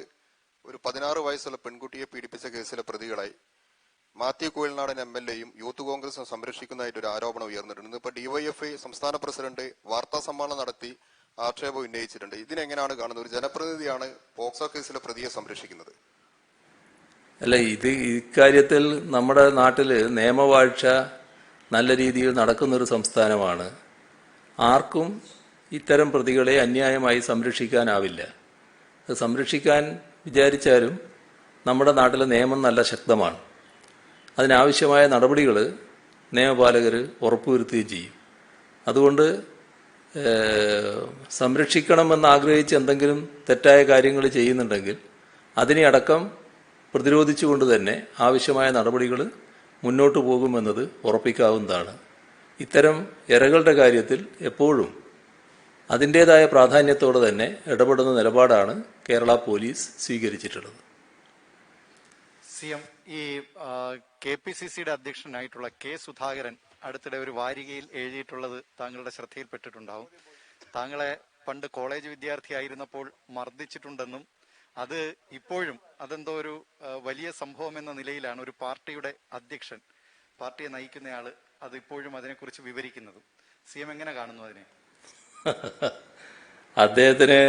ഒരു 16 വയസ്സുള്ള പെൺകുട്ടിയെ പീഡിപ്പിച്ച കേസിലെ പ്രതികളായി മാത്യു കുഴൽനാടൻ MLA-യും യൂത്ത് കോൺഗ്രസും സംരക്ഷിക്കുന്നതായിട്ട് ഒരു ആരോപണം ഉയർന്നിട്ടുണ്ട്. ഇന്നിപ്പോൾ DYFI സംസ്ഥാന പ്രസിഡന്റ് വാർത്താ സമ്മേളനം നടത്തി ആക്ഷേപം ഉന്നയിച്ചിട്ടുണ്ട്. ഇതിനെങ്ങനെയാണ് കാണുന്നത്? ഒരു ജനപ്രതിനിധിയാണ് പോക്സോ കേസിലെ പ്രതിയെ സംരക്ഷിക്കുന്നത്. അല്ല, ഇക്കാര്യത്തിൽ നമ്മുടെ നാട്ടില് നിയമവാഴ്ച നല്ല രീതിയിൽ നടക്കുന്നൊരു സംസ്ഥാനമാണ്. ആർക്കും ഇത്തരം പ്രതികളെ അന്യായമായി സംരക്ഷിക്കാനാവില്ല. അത് സംരക്ഷിക്കാൻ വിചാരിച്ചാലും നമ്മുടെ നാട്ടിലെ നിയമം നല്ല ശക്തമാണ്. അതിനാവശ്യമായ നടപടികൾ നിയമപാലകർ ഉറപ്പുവരുത്തുകയും ചെയ്യും. അതുകൊണ്ട് സംരക്ഷിക്കണമെന്ന് ആഗ്രഹിച്ച് എന്തെങ്കിലും തെറ്റായ കാര്യങ്ങൾ ചെയ്യുന്നുണ്ടെങ്കിൽ അതിനെ അടക്കം പ്രതിരോധിച്ചുകൊണ്ട് തന്നെ ആവശ്യമായ നടപടികൾ മുന്നോട്ട് പോകുമെന്നത് ഉറപ്പിക്കാവുന്നതാണ്. ഇത്തരം ഇരകളുടെ കാര്യത്തിൽ എപ്പോഴും അതിൻ്റെതായ പ്രാധാന്യത്തോടെ തന്നെ ഇടപെടുന്ന നിലപാടാണ് കേരള പോലീസ് സ്വീകരിച്ചിട്ടുള്ളത്. CM ഈ KPCCയുടെ അധ്യക്ഷനായിട്ടുള്ള K. സുധാകരൻ അടുത്തിടെ ഒരു വാരികയിൽ എഴുതിയിട്ടുള്ളത് താങ്കളുടെ ശ്രദ്ധയിൽപ്പെട്ടിട്ടുണ്ടാവും. താങ്കളെ പണ്ട് കോളേജ് വിദ്യാർത്ഥിയായിരുന്നപ്പോൾ മർദ്ദിച്ചിട്ടുണ്ടെന്നും അത് ഇപ്പോഴും അതെന്തോ ഒരു വലിയ സംഭവം എന്ന നിലയിലാണ് ഒരു പാർട്ടിയുടെ അധ്യക്ഷൻ, പാർട്ടിയെ നയിക്കുന്നയാള് അത് ഇപ്പോഴും അതിനെക്കുറിച്ച് വിവരിക്കുന്നതും. CM എങ്ങനെ കാണുന്നു അതിനെ? അദ്ദേഹത്തിന്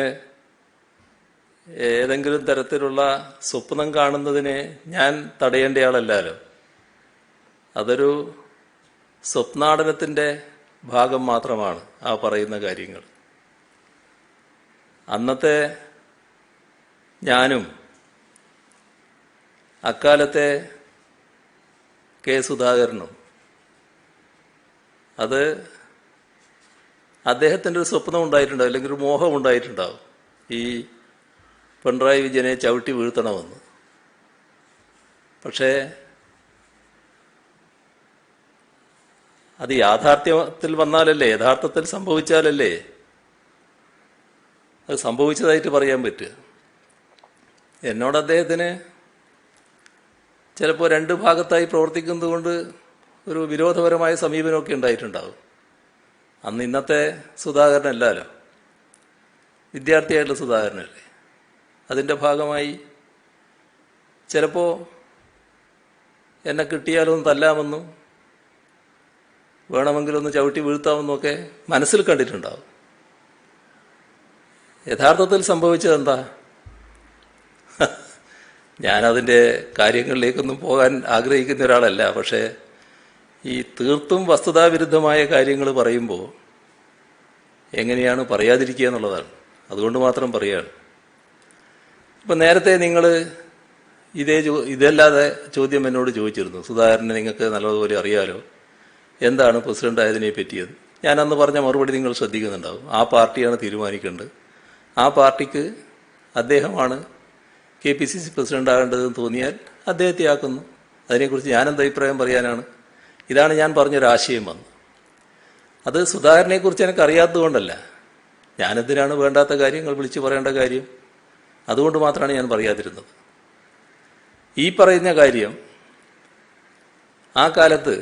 ഏതെങ്കിലും തരത്തിലുള്ള സ്വപ്നം കാണുന്നതിനെ ഞാൻ തടയേണ്ടയാളല്ലോ. അതൊരു സ്വപ്നാടനത്തിന്റെ ഭാഗം മാത്രമാണ് ആ പറയുന്ന കാര്യങ്ങൾ. അന്നത്തെ ഞാനും അക്കാലത്തെ കെ സുധാകരനും അത് അദ്ദേഹത്തിൻ്റെ ഒരു സ്വപ്നം ഉണ്ടായിട്ടുണ്ടാവും, അല്ലെങ്കിൽ ഒരു മോഹം ഉണ്ടായിട്ടുണ്ടാവും, ഈ പിണറായി വിജയനെ ചവിട്ടി വീഴ്ത്തണമെന്ന്. പക്ഷേ അത് യാഥാർത്ഥ്യത്തിൽ വന്നാലല്ലേ, യഥാർത്ഥത്തിൽ സംഭവിച്ചാലല്ലേ അത് സംഭവിച്ചതായിട്ട് പറയാൻ പറ്റുക. എന്നോട് അദ്ദേഹത്തിന് ചിലപ്പോൾ രണ്ട് ഭാഗത്തായി പ്രവർത്തിക്കുന്നത് കൊണ്ട് ഒരു വിരോധപരമായ സമീപനമൊക്കെ ഉണ്ടായിട്ടുണ്ടാവും. അന്ന് ഇന്നത്തെ സുധാകരനല്ലല്ലോ, വിദ്യാർത്ഥിയായിട്ടുള്ള സുധാകരനല്ലേ. അതിൻ്റെ ഭാഗമായി ചിലപ്പോൾ എന്നെ കിട്ടിയാലൊന്ന് തല്ലാമെന്നും വേണമെങ്കിലൊന്ന് ചവിട്ടി വീഴ്ത്താമെന്നൊക്കെ മനസ്സിൽ കണ്ടിട്ടുണ്ടാവും. യഥാർത്ഥത്തിൽ സംഭവിച്ചതെന്താ? ഞാനതിൻ്റെ കാര്യങ്ങളിലേക്കൊന്നും പോകാൻ ആഗ്രഹിക്കുന്ന ഒരാളല്ല. പക്ഷേ ഈ തീർത്തും വസ്തുതാവിരുദ്ധമായ കാര്യങ്ങൾ പറയുമ്പോൾ എങ്ങനെയാണ് പറയാതിരിക്കുക എന്നുള്ളതാണ്. അതുകൊണ്ട് മാത്രം പറയുകയാണ്. ഇപ്പം നേരത്തെ നിങ്ങൾ ഇതല്ലാതെ ചോദ്യം എന്നോട് ചോദിച്ചിരുന്നു, സുധാകരനെ നിങ്ങൾക്ക് നല്ലതുപോലെ അറിയാലോ, എന്താണ് പ്രസിഡന്റ് ആയതിനെ പറ്റിയത്. ഞാൻ അന്ന് പറഞ്ഞ മറുപടി നിങ്ങൾ ശ്രദ്ധിക്കുന്നുണ്ടാവും. ആ പാർട്ടിയാണ് തീരുമാനിക്കേണ്ടത്, ആ പാർട്ടിക്ക് അദ്ദേഹമാണ് KPCC പ്രസിഡന്റ് ആകേണ്ടതെന്ന് തോന്നിയാൽ അദ്ദേഹത്തെ ആക്കുന്നു. അതിനെക്കുറിച്ച് ഞാനെന്ത് അഭിപ്രായം പറയാനാണ്? ഇതാണ് ഞാൻ പറഞ്ഞൊരാശയം വന്ന്. അത് സുധാകരനെക്കുറിച്ച് എനിക്ക് അറിയാത്തതുകൊണ്ടല്ല, ഞാനെന്തിനാണ് വേണ്ടാത്ത കാര്യങ്ങൾ വിളിച്ചു പറയേണ്ട കാര്യം? അതുകൊണ്ട് മാത്രമാണ് ഞാൻ പറയാതിരുന്നത്. ഈ പറയുന്ന കാര്യം ആ കാലത്ത്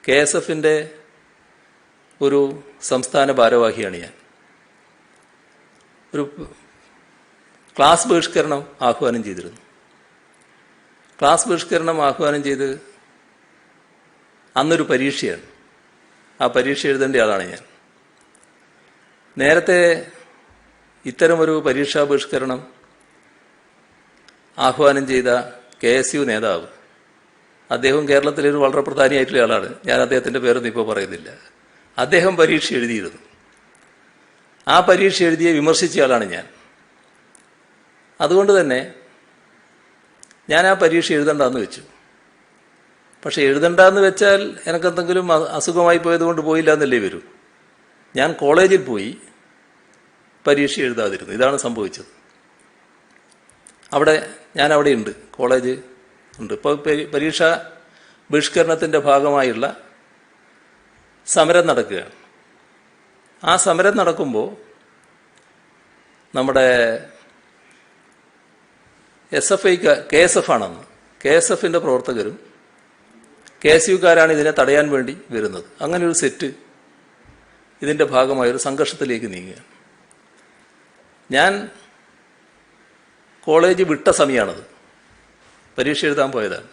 KSFന്റെ ഒരു സംസ്ഥാന ഭാരവാഹിയാണ് ഞാൻ. ഒരു ക്ലാസ് ബഹിഷ്കരണം ആഹ്വാനം ചെയ്തിരുന്നു. ക്ലാസ് ബഹിഷ്കരണം ആഹ്വാനം ചെയ്ത് അന്നൊരു പരീക്ഷയാണ്, ആ പരീക്ഷ എഴുതേണ്ട ആളാണ് ഞാൻ. നേരത്തെ ഇത്തരമൊരു പരീക്ഷാ ബഹിഷ്കരണം ആഹ്വാനം ചെയ്ത KSU നേതാവ്, അദ്ദേഹം കേരളത്തിലൊരു വളരെ പ്രധാനിയായിട്ടുള്ള ആളാണ്, ഞാൻ അദ്ദേഹത്തിൻ്റെ പേരൊന്നും ഇപ്പോൾ പറയുന്നില്ല. അദ്ദേഹം പരീക്ഷ എഴുതിയിരുന്നു. ആ പരീക്ഷ എഴുതിയെ വിമർശിച്ച ആളാണ് ഞാൻ. അതുകൊണ്ട് തന്നെ ഞാൻ ആ പരീക്ഷ എഴുതണ്ടെന്ന് വെച്ചു. പക്ഷെ എഴുതണ്ടെന്ന് വെച്ചാൽ എനിക്കെന്തെങ്കിലും അസുഖമായി പോയതുകൊണ്ട് പോയില്ല എന്നല്ലേ വരൂ. ഞാൻ കോളേജിൽ പോയി പരീക്ഷ എഴുതാതിരുന്നു. ഇതാണ് സംഭവിച്ചത്. ഞാൻ അവിടെ ഉണ്ട്, കോളേജ് ഉണ്ട്. ഇപ്പോൾ പരീക്ഷാ ബഹിഷ്കരണത്തിൻ്റെ ഭാഗമായുള്ള സമരം നടക്കുകയാണ്. ആ സമരം നടക്കുമ്പോൾ നമ്മുടെ SFI KSF ആണെന്ന്, KSFന്റെ പ്രവർത്തകരും KSUക്കാരാണ് ഇതിനെ തടയാൻ വേണ്ടി വരുന്നത്. അങ്ങനെ ഒരു സെറ്റ് ഇതിൻ്റെ ഭാഗമായൊരു സംഘർഷത്തിലേക്ക് നീങ്ങുകയാണ്. ഞാൻ കോളേജ് വിട്ട സമയമാണത്, പരീക്ഷ എഴുതാൻ പോയതാണ്.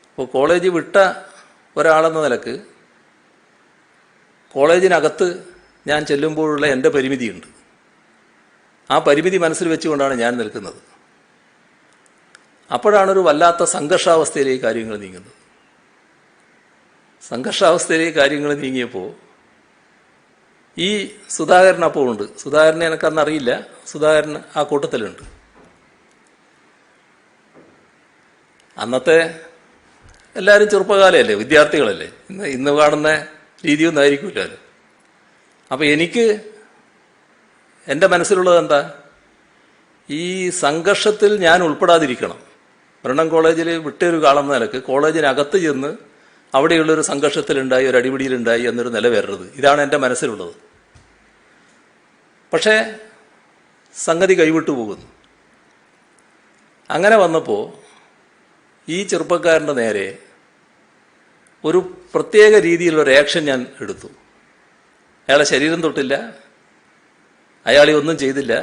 അപ്പോൾ കോളേജ് വിട്ട ഒരാളെന്ന നിലക്ക് കോളേജിനകത്ത് ഞാൻ ചെല്ലുമ്പോഴുള്ള എൻ്റെ പരിമിതിയുണ്ട്. ആ പരിമിതി മനസ്സിൽ വെച്ചുകൊണ്ടാണ് ഞാൻ നിൽക്കുന്നത്. അപ്പോഴാണൊരു വല്ലാത്ത സംഘർഷാവസ്ഥയിലേക്ക് കാര്യങ്ങൾ നീങ്ങുന്നത്. സംഘർഷാവസ്ഥയിലേക്ക് കാര്യങ്ങൾ നീങ്ങിയപ്പോൾ ഈ സുധാകരൻ അപ്പോൾ ഉണ്ട്. സുധാകരനെ എനിക്കന്നറിയില്ല, സുധാകരൻ ആ കൂട്ടത്തിലുണ്ട്. അന്നത്തെ എല്ലാവരും ചെറുപ്പകാലമല്ലേ, വിദ്യാർത്ഥികളല്ലേ, ഇന്ന് കാണുന്ന രീതിയൊന്നും ആയിരിക്കില്ലല്ലോ. അപ്പം എനിക്ക് എൻ്റെ മനസ്സിലുള്ളത് എന്താ, ഈ സംഘർഷത്തിൽ ഞാൻ ഉൾപ്പെടാതിരിക്കണം. ബ്രണ്ണൻ കോളേജിൽ വിട്ടൊരു കാലം നിലക്ക് കോളേജിനകത്ത് ചെന്ന് അവിടെയുള്ളൊരു സംഘർഷത്തിലുണ്ടായി, ഒരു അടിപിടിയിലുണ്ടായി എന്നൊരു നില വരരുത്. ഇതാണ് എൻ്റെ മനസ്സിലുള്ളത്. പക്ഷേ സംഗതി കൈവിട്ടു പോകുന്നു. അങ്ങനെ വന്നപ്പോൾ ഈ ചെറുപ്പക്കാരൻ്റെ നേരെ ഒരു പ്രത്യേക രീതിയിലുള്ള റിയാക്ഷൻ ഞാൻ എടുത്തു. അയാളെ ശരീരം തൊട്ടില്ല, അയാളെ ഒന്നും ചെയ്തില്ല.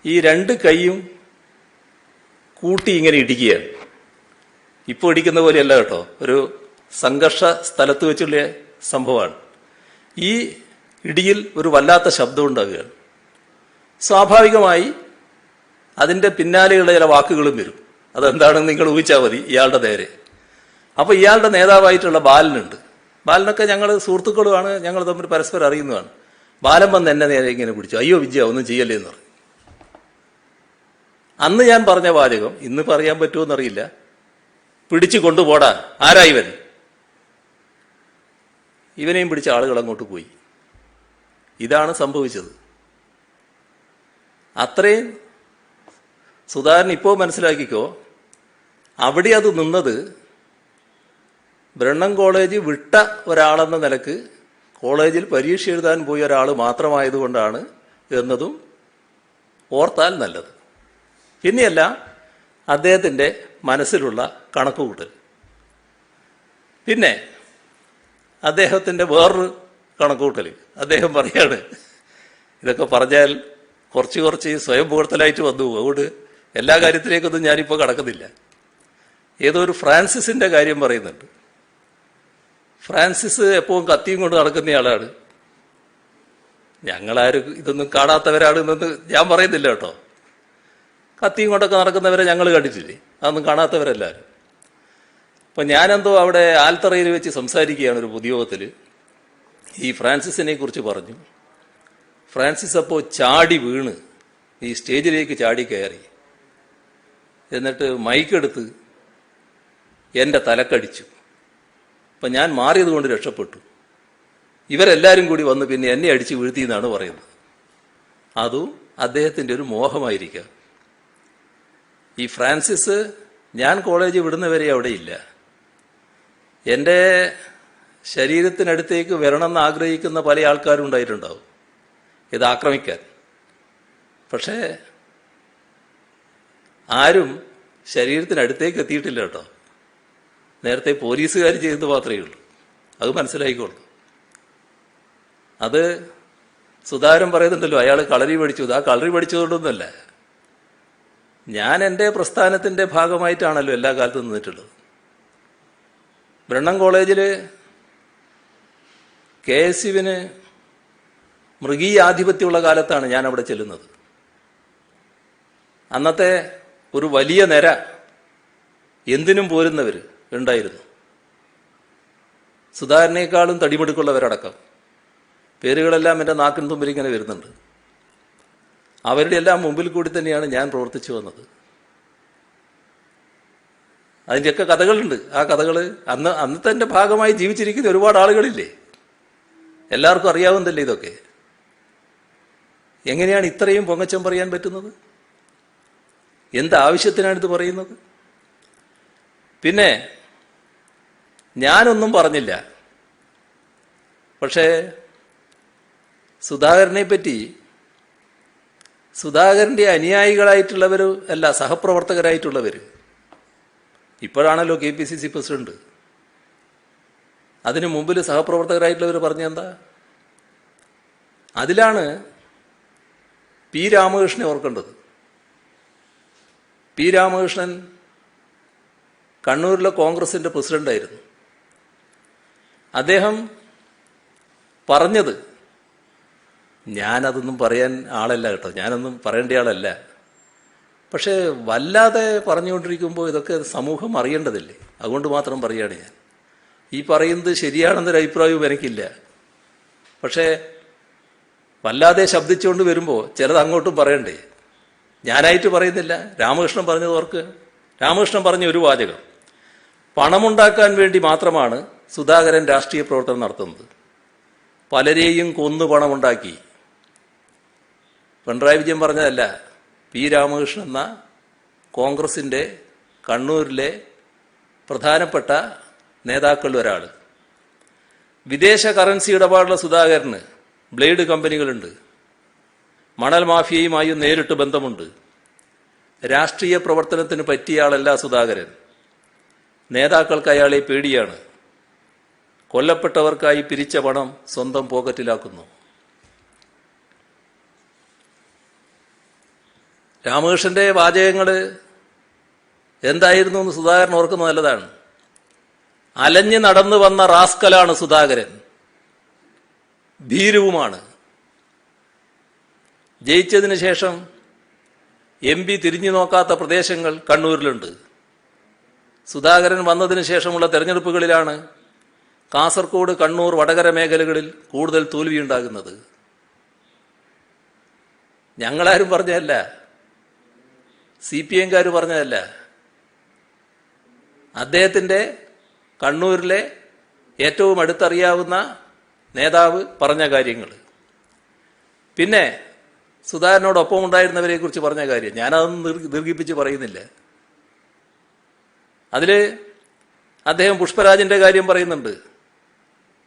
ഈ രണ്ട് കൈയും കൂട്ടി ഇങ്ങനെ ഇടിക്കുകയാണ്. ഇപ്പോൾ ഇടിക്കുന്ന പോലെയല്ല കേട്ടോ, ഒരു സംഘർഷ സ്ഥലത്ത് വെച്ചുള്ള സംഭവമാണ്. ഈ ഇടിയിൽ ഒരു വല്ലാത്ത ശബ്ദം ഉണ്ടാകുകയാണ്. സ്വാഭാവികമായി അതിൻ്റെ പിന്നാലെയുള്ള ചില വാക്കുകളും വരും. അതെന്താണെന്ന് നിങ്ങൾ ഊഹിച്ചാൽ മതി. ഇയാളുടെ നേരെ അപ്പോൾ ഇയാളുടെ നേതാവായിട്ടുള്ള ബാലനുണ്ട്. ബാലനൊക്കെ ഞങ്ങൾ സുഹൃത്തുക്കളുമാണ്, ഞങ്ങൾ തമ്മിൽ പരസ്പരം അറിയുന്നതാണ്. ബാലൻ വന്ന് എന്നെ നേരെ ഇങ്ങനെ പിടിച്ചു. അയ്യോ വിജയ, ഒന്നും ചെയ്യല്ലേ എന്ന് പറഞ്ഞു. അന്ന് ഞാൻ പറഞ്ഞ വാചകം ഇന്ന് പറയാൻ പറ്റുമോ എന്നറിയില്ല. പിടിച്ചു കൊണ്ടുപോടാ, ആരാ ഇവൻ? ഇവനെയും പിടിച്ച ആളുകൾ അങ്ങോട്ട് പോയി. ഇതാണ് സംഭവിച്ചത്. അത്രയും സുധാകരൻ ഇപ്പോൾ മനസ്സിലാക്കിക്കോ, അവിടെ അത് നിന്നത് ബ്രണ്ണൻ കോളേജ് വിട്ട ഒരാളെന്ന നിലക്ക് കോളേജിൽ പരീക്ഷ എഴുതാൻ പോയ ഒരാൾ മാത്രമായതുകൊണ്ടാണ് എന്നതും ഓർത്താൽ നല്ലത്. പിന്നെയല്ല അദ്ദേഹത്തിൻ്റെ മനസ്സിലുള്ള കണക്കുകൂട്ടൽ. പിന്നെ അദ്ദേഹത്തിൻ്റെ വേറൊരു കണക്കുകൂട്ടൽ. അദ്ദേഹം പറയാണ്, ഇതൊക്കെ പറഞ്ഞാൽ കുറച്ച് സ്വയം പുകഴ്ത്തലായിട്ട് വന്നു. അതുകൊണ്ട് എല്ലാ കാര്യത്തിലേക്കൊന്നും ഞാനിപ്പോൾ കടക്കുന്നില്ല. ഏതോ ഒരു ഫ്രാൻസിസിൻ്റെ കാര്യം പറയുന്നുണ്ട്. ഫ്രാൻസിസ് എപ്പോഴും കത്തിയും കൊണ്ട് നടക്കുന്നയാളാണ്. ഞങ്ങളാരും ഇതൊന്നും കാണാത്തവരാണെന്നൊന്ന് ഞാൻ പറയുന്നില്ല കേട്ടോ. കത്തിയും കൊണ്ടൊക്കെ നടക്കുന്നവരെ ഞങ്ങൾ കണ്ടിട്ടില്ലേ? അതൊന്നും കാണാത്തവരെല്ലാവരും. അപ്പം ഞാനെന്തോ അവിടെ ആൽത്തറയിൽ വെച്ച് സംസാരിക്കുകയാണ് ഒരു പൊതുയോഗത്തിൽ. ഈ ഫ്രാൻസിസിനെ കുറിച്ച് പറഞ്ഞു. ഫ്രാൻസിസ് അപ്പോൾ ചാടി വീണ് ഈ സ്റ്റേജിലേക്ക് ചാടി കയറി. എന്നിട്ട് മൈക്കെടുത്ത് എൻ്റെ തലക്കടിച്ചു. അപ്പം ഞാൻ മാറിയത് കൊണ്ട് രക്ഷപ്പെട്ടു. ഇവരെല്ലാവരും കൂടി വന്ന് പിന്നെ എന്നെ അടിച്ച് വീഴ്ത്തി എന്നാണ് പറയുന്നത്. അതും അദ്ദേഹത്തിൻ്റെ ഒരു മോഹമായിരിക്കാം. ഈ ഫ്രാൻസിസ് ഞാൻ കോളേജ് വിടുന്നവരെ അവിടെ ഇല്ല. എൻ്റെ ശരീരത്തിനടുത്തേക്ക് വരണമെന്ന് ആഗ്രഹിക്കുന്ന പല ആൾക്കാരും ഉണ്ടായിട്ടുണ്ടാവും ഇത് ആക്രമിക്കാൻ. പക്ഷേ ആരും ശരീരത്തിനടുത്തേക്ക് എത്തിയിട്ടില്ല കേട്ടോ. നേരത്തെ പോലീസുകാർ ചെയ്തത് മാത്രമേ ഉള്ളൂ. അത് മനസ്സിലായിക്കോളൂ. അത് സുധാകരൻ പറയുന്നുണ്ടല്ലോ, അയാൾ കളരി പഠിച്ചു. ആ കളരി പഠിച്ചതുകൊണ്ടൊന്നുമല്ല. ഞാൻ എൻ്റെ പ്രസ്ഥാനത്തിൻ്റെ ഭാഗമായിട്ടാണല്ലോ എല്ലാ കാലത്തും നിന്നിട്ടുള്ളത്. ബ്രണ്ണൻ കോളേജിൽ KSUവിന് മൃഗീയ ആധിപത്യമുള്ള കാലത്താണ് ഞാൻ അവിടെ ചെല്ലുന്നത്. അന്നത്തെ ഒരു വലിയ നിര എന്തിനും പോരുന്നവർ ഉണ്ടായിരുന്നു. സുധാകരനേക്കാളും തടിമെടുക്കുള്ളവരടക്കം. പേരുകളെല്ലാം എൻ്റെ നാക്കിൻ തുമ്പിൽ ഇങ്ങനെ വരുന്നുണ്ട്. അവരുടെ എല്ലാം മുമ്പിൽ കൂടി തന്നെയാണ് ഞാൻ പ്രവർത്തിച്ചു വന്നത്. അതിൻ്റെയൊക്കെ കഥകളുണ്ട്. ആ കഥകൾ അന്നത്തെ എൻ്റെ ഭാഗമായി ജീവിച്ചിരിക്കുന്ന ഒരുപാട് ആളുകളില്ലേ? എല്ലാവർക്കും അറിയാവുന്നതല്ലേ ഇതൊക്കെ? എങ്ങനെയാണ് ഇത്രയും പൊങ്ങച്ചം പറയാൻ പറ്റുന്നത്? എന്താവശ്യത്തിനാണ് ഇത് പറയുന്നത്? പിന്നെ ഞാനൊന്നും പറഞ്ഞില്ല. പക്ഷേ സുധാകരനെ പറ്റി സുധാകരൻ്റെ അനുയായികളായിട്ടുള്ളവർ അല്ല, സഹപ്രവർത്തകരായിട്ടുള്ളവർ, ഇപ്പോഴാണല്ലോ KPCC പ്രസിഡന്റ്, അതിനു മുമ്പിൽ സഹപ്രവർത്തകരായിട്ടുള്ളവർ പറഞ്ഞെന്താ? അതിലാണ് P. രാമകൃഷ്ണനെ ഓർക്കേണ്ടത്. P. രാമകൃഷ്ണൻ കണ്ണൂരിലെ കോൺഗ്രസിൻ്റെ പ്രസിഡന്റായിരുന്നു. അദ്ദേഹം പറഞ്ഞത്, ഞാനതൊന്നും പറയാൻ ആളല്ല കേട്ടോ, ഞാനൊന്നും പറയേണ്ട ആളല്ല. പക്ഷേ വല്ലാതെ പറഞ്ഞുകൊണ്ടിരിക്കുമ്പോൾ ഇതൊക്കെ സമൂഹം അറിയേണ്ടതില്ലേ? അതുകൊണ്ട് മാത്രം പറയുകയാണ് ഞാൻ. ഈ പറയുന്നത് ശരിയാണെന്നൊരു അഭിപ്രായവും എനിക്കില്ല. പക്ഷേ വല്ലാതെ ശബ്ദിച്ചുകൊണ്ട് വരുമ്പോൾ ചിലത് അങ്ങോട്ടും പറയണ്ടേ? ഞാനായിട്ട് പറയുന്നില്ല, രാമകൃഷ്ണൻ പറഞ്ഞത് ഓർക്ക്. രാമകൃഷ്ണൻ പറഞ്ഞ ഒരു വാചകം, പണമുണ്ടാക്കാൻ വേണ്ടി മാത്രമാണ് സുധാകരൻ രാഷ്ട്രീയ പ്രവർത്തനം നടത്തുന്നത്. പലരെയും കൊന്നു പണമുണ്ടാക്കി. പിണറായി വിജയൻ പറഞ്ഞതല്ല, P. രാമകൃഷ്ണൻ എന്ന കോൺഗ്രസിൻ്റെ കണ്ണൂരിലെ പ്രധാനപ്പെട്ട നേതാക്കളിൽ ഒരാൾ. വിദേശ കറൻസി ഇടപാടുള്ള സുധാകരന് ബ്ലേഡ് കമ്പനികളുണ്ട്. മണൽ മാഫിയയുമായും നേരിട്ട് ബന്ധമുണ്ട്. രാഷ്ട്രീയ പ്രവർത്തനത്തിന് പറ്റിയ ആളല്ല സുധാകരൻ. നേതാക്കൾക്ക് അയാളെ പേടിയാണ്. കൊല്ലപ്പെട്ടവർക്കായി പിരിച്ച പണം സ്വന്തം പോക്കറ്റിലാക്കുന്നു. രാമകൃഷ്ണന്റെ വാചകങ്ങൾ എന്തായിരുന്നു എന്ന് സുധാകരൻ ഓർക്കുന്നത് നല്ലതാണ്. അലഞ്ഞു നടന്നു വന്ന റാസ്കലാണ് സുധാകരൻ, ഭീരുവുമാണ്. ജയിച്ചതിന് ശേഷം MP തിരിഞ്ഞു നോക്കാത്ത പ്രദേശങ്ങൾ കണ്ണൂരിലുണ്ട്. സുധാകരൻ വന്നതിന് ശേഷമുള്ള തെരഞ്ഞെടുപ്പുകളിലാണ് കാസർഗോഡ്, കണ്ണൂർ, വടകര മേഖലകളിൽ കൂടുതൽ തോൽവിയുണ്ടാകുന്നത്. ഞങ്ങളാരും പറഞ്ഞതല്ല, CPM-കാർ പറഞ്ഞതല്ല. അദ്ദേഹത്തിൻ്റെ കണ്ണൂരിലെ ഏറ്റവും അടുത്തറിയാവുന്ന നേതാവ് പറഞ്ഞ കാര്യങ്ങൾ, പിന്നെ സുധാകരനോടൊപ്പം ഉണ്ടായിരുന്നവരെ കുറിച്ച് പറഞ്ഞ കാര്യം ഞാനതൊന്നും ദീർഘിപ്പിച്ച് പറയുന്നില്ല. അതിൽ അദ്ദേഹം പുഷ്പരാജിൻ്റെ കാര്യം പറയുന്നുണ്ട്,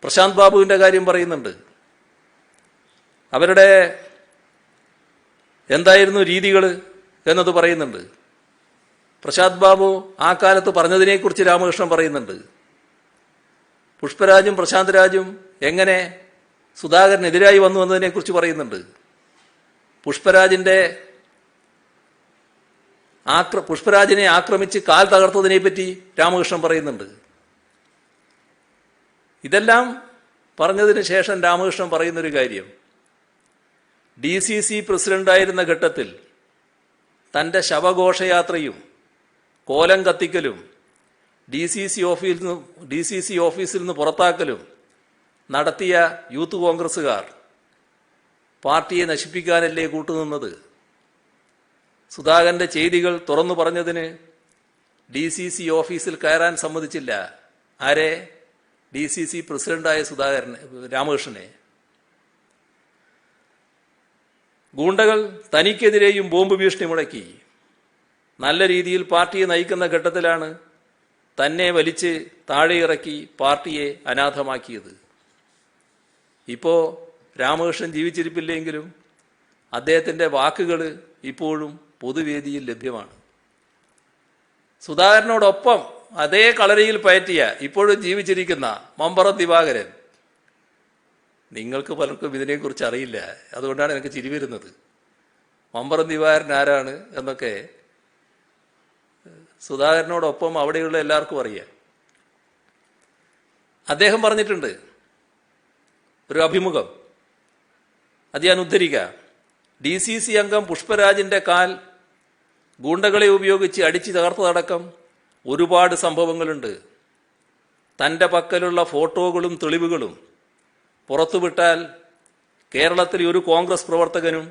പ്രശാന്ത് ബാബുവിൻ്റെ കാര്യം പറയുന്നുണ്ട്. അവരുടെ എന്തായിരുന്നു രീതികൾ എന്നത് പറയുന്നുണ്ട്. പ്രശാന്ത് ബാബു ആ കാലത്ത് പറഞ്ഞതിനെക്കുറിച്ച് രാമകൃഷ്ണൻ പറയുന്നുണ്ട്. പുഷ്പരാജും പ്രശാന്ത് രാജും എങ്ങനെ സുധാകരനെതിരായി വന്നു എന്നതിനെക്കുറിച്ച് പറയുന്നുണ്ട്. പുഷ്പരാജിനെ ആക്രമിച്ച് കാൽ തകർത്തതിനെപ്പറ്റി രാമകൃഷ്ണൻ പറയുന്നുണ്ട്. ഇതെല്ലാം പറഞ്ഞതിന് ശേഷം രാമകൃഷ്ണൻ പറയുന്നൊരു കാര്യം, DCC പ്രസിഡന്റായിരുന്ന ഘട്ടത്തിൽ തൻ്റെ ശവഘോഷയാത്രയും കോലം കത്തിക്കലും DCC ഓഫീസിൽ നിന്ന് പുറത്താക്കലും നടത്തിയ യൂത്ത് കോൺഗ്രസ്സുകാർ പാർട്ടിയെ നശിപ്പിക്കാനല്ലേ കൂട്ടുനിന്നത്? സുധാകരന്റെ ചെയ്തികൾ തുറന്നു പറഞ്ഞതിന് DCC ഓഫീസിൽ കയറാൻ സമ്മതിച്ചില്ല. ആരെ? DCC പ്രസിഡന്റായ രാമകൃഷ്ണനെ. ഗൂണ്ടകൾ തനിക്കെതിരെയും ബോംബ് ഭീഷണി മുടക്കി. നല്ല രീതിയിൽ പാർട്ടിയെ നയിക്കുന്ന ഘട്ടത്തിലാണ് തന്നെ വലിച്ച് താഴെയിറക്കി പാർട്ടിയെ അനാഥമാക്കിയത്. ഇപ്പോൾ രാമകൃഷ്ണൻ ജീവിച്ചിരിപ്പില്ലെങ്കിലും അദ്ദേഹത്തിൻ്റെ വാക്കുകൾ ഇപ്പോഴും പൊതുവേദിയിൽ ലഭ്യമാണ്. സുധാകരനോടൊപ്പം അതേ കളരിയിൽ പയറ്റിയ ഇപ്പോഴും ജീവിച്ചിരിക്കുന്ന മമ്പറം ദിവാകരൻ, നിങ്ങൾക്ക് പലർക്കും ഇതിനെക്കുറിച്ച് അറിയില്ല, അതുകൊണ്ടാണ് എനിക്ക് ചിരി വരുന്നത്. മമ്പറം ദിവാകരൻ ആരാണ് എന്നൊക്കെ സുധാകരനോടൊപ്പം അവിടെയുള്ള എല്ലാവർക്കും അറിയാം. അദ്ദേഹം പറഞ്ഞിട്ടുണ്ട് ഒരു അഭിമുഖം, അത് ഞാൻ ഉദ്ധരിക്കാം. DCC അംഗം പുഷ്പരാജിന്റെ കാൽ ഗൂണ്ടകളെ ഉപയോഗിച്ച് അടിച്ചു തകർത്തതടക്കം ഒരുപാട് സംഭവങ്ങളുണ്ട്. തൻ്റെ പക്കലുള്ള ഫോട്ടോകളും തെളിവുകളും പുറത്തുവിട്ടാൽ കേരളത്തിൽ ഒരു കോൺഗ്രസ് പ്രവർത്തകനും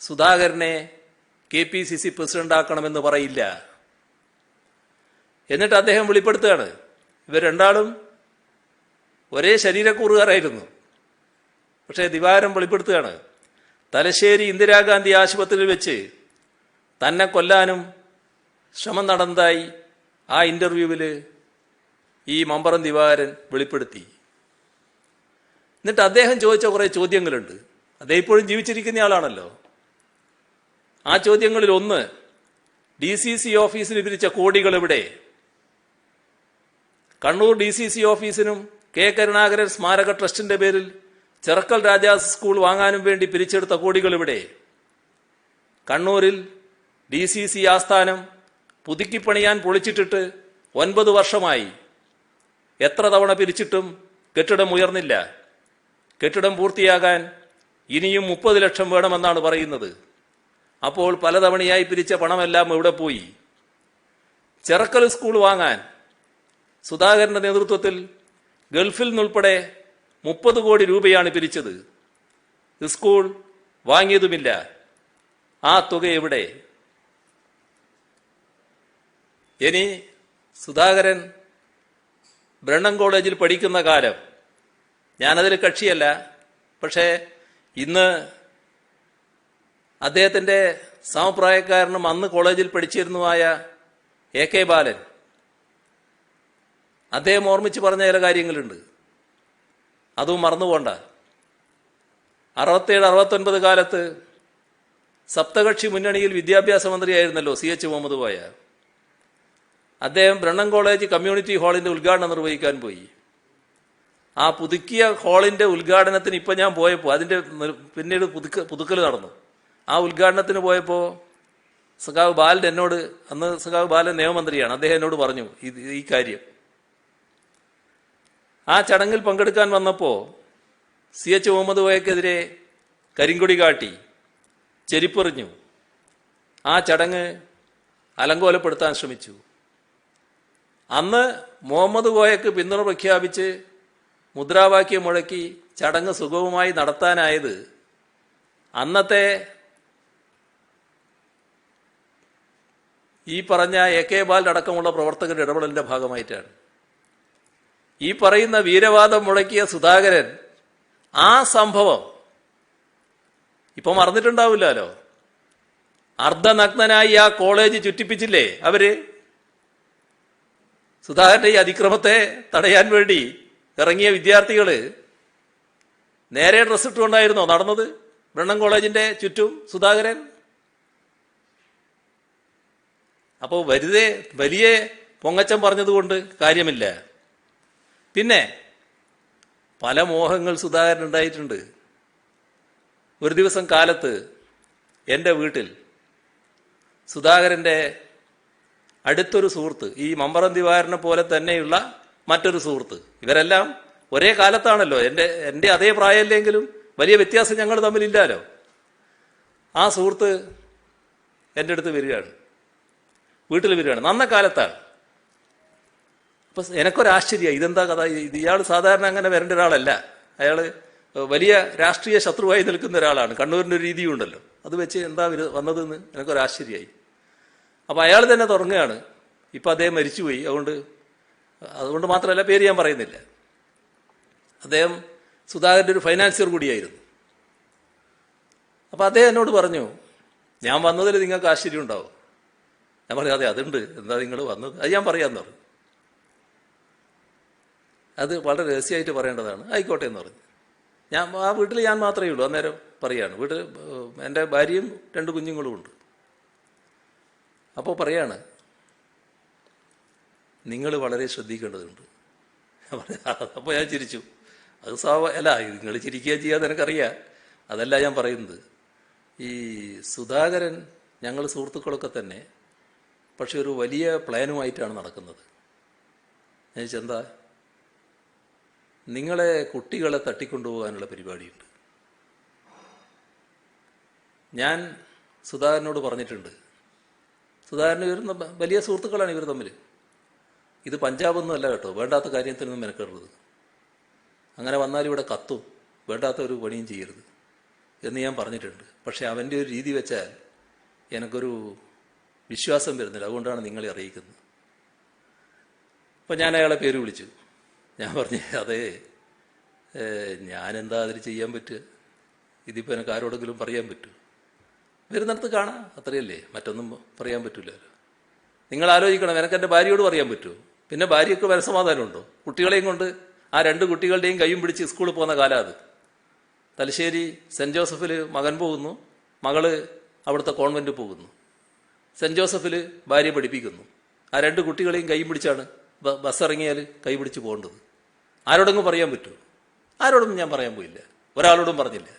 സുധാകരനെ KPCC പ്രസിഡന്റാക്കണമെന്ന് പറയില്ല. എന്നിട്ട് അദ്ദേഹം വെളിപ്പെടുത്തുകയാണ്, ഇവർ രണ്ടാളും ഒരേ ശരീരക്കൂറുകാരായിരുന്നു. പക്ഷേ ദിവാകരൻ വെളിപ്പെടുത്തുകയാണ്, തലശ്ശേരി ഇന്ദിരാഗാന്ധി ആശുപത്രിയിൽ വെച്ച് തന്നെ കൊല്ലാനും ശ്രമം നടന്നതായി ആ ഇന്റർവ്യൂവിൽ ഈ മമ്പറം ദിവാകരൻ വെളിപ്പെടുത്തി. എന്നിട്ട് അദ്ദേഹം ചോദിച്ച കുറേ ചോദ്യങ്ങളുണ്ട്. അദ്ദേഹം ഇപ്പോഴും ജീവിച്ചിരിക്കുന്ന ആളാണല്ലോ. ആ ചോദ്യങ്ങളിൽ ഒന്ന്, DCC ഓഫീസിന് പിരിച്ച കോടികൾ എവിടെ? കണ്ണൂർ DCC ഓഫീസിനും കരുണാകരൻ സ്മാരക ട്രസ്റ്റിന്റെ പേരിൽ ചെറക്കൽ രാജാസ് സ്കൂൾ വാങ്ങാനും വേണ്ടി പിരിച്ചെടുത്ത കോടികൾ എവിടെ? കണ്ണൂരിൽ DCC ആസ്ഥാനം പുതുക്കിപ്പണിയാൻ പൊളിച്ചിട്ടിട്ട് 9 വർഷമായി. എത്ര തവണ പിരിച്ചിട്ടും കെട്ടിടം ഉയർന്നില്ല. കെട്ടിടം പൂർത്തിയാകാൻ ഇനിയും 30 ലക്ഷം വേണമെന്നാണ് പറയുന്നത്. അപ്പോൾ പലതവണയായി പിരിച്ച പണമെല്ലാം എവിടെ പോയി? ചെറക്കൽ സ്കൂൾ വാങ്ങാൻ സുധാകരന്റെ നേതൃത്വത്തിൽ ഗൾഫിൽ നിന്നുൾപ്പെടെ 30 കോടി രൂപയാണ് പിരിച്ചത്. സ്കൂൾ വാങ്ങിയതുമില്ല. ആ തുക എവിടെ? ഇനി സുധാകരൻ ബ്രണ്ണൻ കോളേജിൽ പഠിക്കുന്ന കാലം, ഞാനതിൽ കക്ഷിയല്ല, പക്ഷേ ഇന്ന് അദ്ദേഹത്തിൻ്റെ സമപ്രായക്കാരനും അന്ന് കോളേജിൽ പഠിച്ചിരുന്നതുമായ AK ബാലൻ, അദ്ദേഹം ഓർമ്മിച്ച് പറഞ്ഞ ചില കാര്യങ്ങളുണ്ട്, അതും മറന്നുപോണ്ട. 67-69 കാലത്ത് സപ്തകക്ഷി മുന്നണിയിൽ വിദ്യാഭ്യാസ മന്ത്രിയായിരുന്നല്ലോ CH മുഹമ്മദ് കോയ. അദ്ദേഹം ബ്രണ്ണൻ കോളേജ് കമ്മ്യൂണിറ്റി ഹാളിന്റെ ഉദ്ഘാടനം നിർവഹിക്കാൻ പോയി. ആ പുതുക്കിയ ഹാളിന്റെ ഉദ്ഘാടനത്തിന് ഇപ്പം ഞാൻ പോയപ്പോൾ, അതിന്റെ പിന്നീട് പുതുക്കൽ നടന്നു. ആ ഉദ്ഘാടനത്തിന് പോയപ്പോൾ സഖാവ് ബാലൻ എന്നോട്, അന്ന് സഖാവ് ബാലൻ നിയമമന്ത്രിയാണ്, അദ്ദേഹം എന്നോട് പറഞ്ഞു ഈ കാര്യം. ആ ചടങ്ങിൽ പങ്കെടുക്കാൻ വന്നപ്പോൾ CH മുഹമ്മദ് കോയക്കെതിരെ കരിങ്കൊടി കാട്ടി, ചെരിപ്പെറിഞ്ഞു. ആ ചടങ്ങ് അലങ്കോലപ്പെടുത്താൻ ശ്രമിച്ചു. അന്ന് മുഹമ്മദ് കോയക്ക് പിന്തുണ പ്രഖ്യാപിച്ച് മുദ്രാവാക്യം മുഴക്കി ചടങ്ങ് സുഗമമായി നടത്താനായത് അന്നത്തെ ഈ പറഞ്ഞ AK ബാലൻ അടക്കമുള്ള പ്രവർത്തകരുടെ ഇടപെടലിന്റെ ഭാഗമായിട്ടാണ്. ഈ പറയുന്ന വീരവാദം മുഴക്കിയ സുധാകരൻ ആ സംഭവം ഇപ്പൊ മറന്നിട്ടുണ്ടാവില്ലല്ലോ. അർദ്ധനഗ്നനായി ആ കോളേജ് ചുറ്റിപ്പിച്ചില്ലേ അവര്? സുധാകരന്റെ ഈ അതിക്രമത്തെ തടയാൻ വേണ്ടി ഇറങ്ങിയ വിദ്യാർത്ഥികള് നേരെ ഡ്രസ് ഇട്ടുകൊണ്ടായിരുന്നോ നടന്നത് ബ്രണ്ണൻ കോളേജിന്റെ ചുറ്റും സുധാകരൻ? അപ്പോ വെറുതെ വലിയ പൊങ്ങച്ചം പറഞ്ഞതുകൊണ്ട് കാര്യമില്ല. പിന്നെ പല മോഹങ്ങൾ സുധാകരൻ ഉണ്ടായിട്ടുണ്ട്. ഒരു ദിവസം കാലത്ത് എൻ്റെ വീട്ടിൽ സുധാകരൻ്റെ അടുത്തൊരു സുഹൃത്ത്, ഈ മമ്പറം ദിവാകരനെ പോലെ തന്നെയുള്ള മറ്റൊരു സുഹൃത്ത്, ഇവരെല്ലാം ഒരേ കാലത്താണല്ലോ, എൻ്റെ അതേ പ്രായമല്ലെങ്കിലും വലിയ വ്യത്യാസം ഞങ്ങൾ തമ്മിലില്ലാലോ. ആ സുഹൃത്ത് എൻ്റെ അടുത്ത് വരികയാണ്, വീട്ടിൽ വരികയാണ്, നന്ന കാലത്താണ്. അപ്പൊ എനക്കൊരാശ്ചര്യം, ഇതെന്താ കഥ? ഇയാൾ സാധാരണ അങ്ങനെ വരേണ്ട ഒരാളല്ല. അയാൾ വലിയ രാഷ്ട്രീയ ശത്രുവായി നിൽക്കുന്ന ഒരാളാണ്. കണ്ണൂരിൻ്റെ ഒരു രീതിയുണ്ടല്ലോ, അത് വെച്ച് എന്താ വന്നതെന്ന് എനിക്കൊരാശ്ചര്യമായി. അപ്പൊ അയാൾ തന്നെ തുടങ്ങുകയാണ്, ഇപ്പൊ അദ്ദേഹം മരിച്ചുപോയി, അതുകൊണ്ട് മാത്രമല്ല, പേര് ഞാൻ പറയുന്നില്ല. അദ്ദേഹം സുധാകരൻ്റെ ഒരു ഫൈനാൻസിയർ കൂടിയായിരുന്നു. അപ്പൊ അദ്ദേഹം എന്നോട് പറഞ്ഞു, ഞാൻ വന്നതിൽ നിങ്ങൾക്ക് ആശ്ചര്യം ഉണ്ടാവും. ഞാൻ പറഞ്ഞു, അതെ അതുണ്ട്, എന്താ നിങ്ങൾ വന്നത്? അത് ഞാൻ പറയാമെന്ന് പറഞ്ഞു. അത് വളരെ രഹസ്യമായിട്ട് പറയേണ്ടതാണ്. ആയിക്കോട്ടെ എന്ന് പറഞ്ഞു. ആ വീട്ടിൽ ഞാൻ മാത്രമേ ഉള്ളൂ, അന്നേരം പറയാണ്. വീട്ടിൽ എൻ്റെ ഭാര്യയും 2 കുഞ്ഞുങ്ങളും ഉണ്ട്. അപ്പോൾ പറയാണ്, നിങ്ങൾ വളരെ ശ്രദ്ധിക്കേണ്ടതുണ്ട്. അപ്പോൾ ഞാൻ ചിരിച്ചു. അത് അല്ല, നിങ്ങൾ ചിരിക്കുക ചെയ്യാതെ എനിക്കറിയാം, അതല്ല ഞാൻ പറയുന്നത്. ഈ സുധാകരൻ ഞങ്ങൾ സുഹൃത്തുക്കളൊക്കെ തന്നെ, പക്ഷെ ഒരു വലിയ പ്ലാനുമായിട്ടാണ് നടക്കുന്നത്. ഞാൻ ചോദിച്ചെന്താ? നിങ്ങളെ കുട്ടികളെ തട്ടിക്കൊണ്ടുപോകാനുള്ള പരിപാടിയുണ്ട്. ഞാൻ സുധാകരനോട് പറഞ്ഞിട്ടുണ്ട്, സുധാകരന് വരുന്ന വലിയ സുഹൃത്തുക്കളാണ് ഇവർ തമ്മിൽ. ഇത് പഞ്ചാബൊന്നും അല്ല കേട്ടോ, വേണ്ടാത്ത കാര്യത്തിനൊന്നും മെനക്കെടരുത്. അങ്ങനെ വന്നാൽ ഇവിടെ കത്തും, വേണ്ടാത്ത ഒരു പണിയും ചെയ്യരുത് എന്ന് ഞാൻ പറഞ്ഞിട്ടുണ്ട്. പക്ഷെ അവൻ്റെ ഒരു രീതി വെച്ചാൽ എനിക്കൊരു വിശ്വാസം വരുന്നില്ല, അതുകൊണ്ടാണ് നിങ്ങളെ അറിയിക്കുന്നത്. അപ്പം ഞാൻ അയാളെ പേര് വിളിച്ചു. ഞാൻ പറഞ്ഞു, അതെ, ഞാനെന്താ അതിൽ ചെയ്യാൻ പറ്റുക? ഇതിപ്പോൾ എനിക്ക് ആരോടെങ്കിലും പറയാൻ പറ്റുമോ? വരുന്നിടത്ത് കാണാം, അത്രയല്ലേ, മറ്റൊന്നും പറയാൻ പറ്റില്ലല്ലോ. നിങ്ങൾ ആലോചിക്കണം, എനിക്ക് എൻ്റെ ഭാര്യയോട് പറയാൻ പറ്റുമോ? പിന്നെ ഭാര്യയ്ക്ക് മനസ്സമാധാനമുണ്ടോ? കുട്ടികളെയും കൊണ്ട്, ആ 2 കുട്ടികളുടെയും കൈയും പിടിച്ച് സ്കൂളിൽ പോകുന്ന കാലം അത്. തലശ്ശേരി സെൻറ് ജോസഫിൽ മകൻ പോകുന്നു, മകള് അവിടുത്തെ കോൺവെന്റ് പോകുന്നു. സെൻറ് ജോസഫിൽ ഭാര്യ പഠിപ്പിക്കുന്നു. ആ 2 കുട്ടികളെയും കൈയും പിടിച്ചാണ് ബസ് ഇറങ്ങിയാൽ കൈ പിടിച്ച് പോകേണ്ടത്. ആരോടെങ്കിലും പറയാൻ പറ്റുമോ? ആരോടും ഞാൻ പറയാൻ പോയില്ല, ഒരാളോടും പറഞ്ഞില്ല.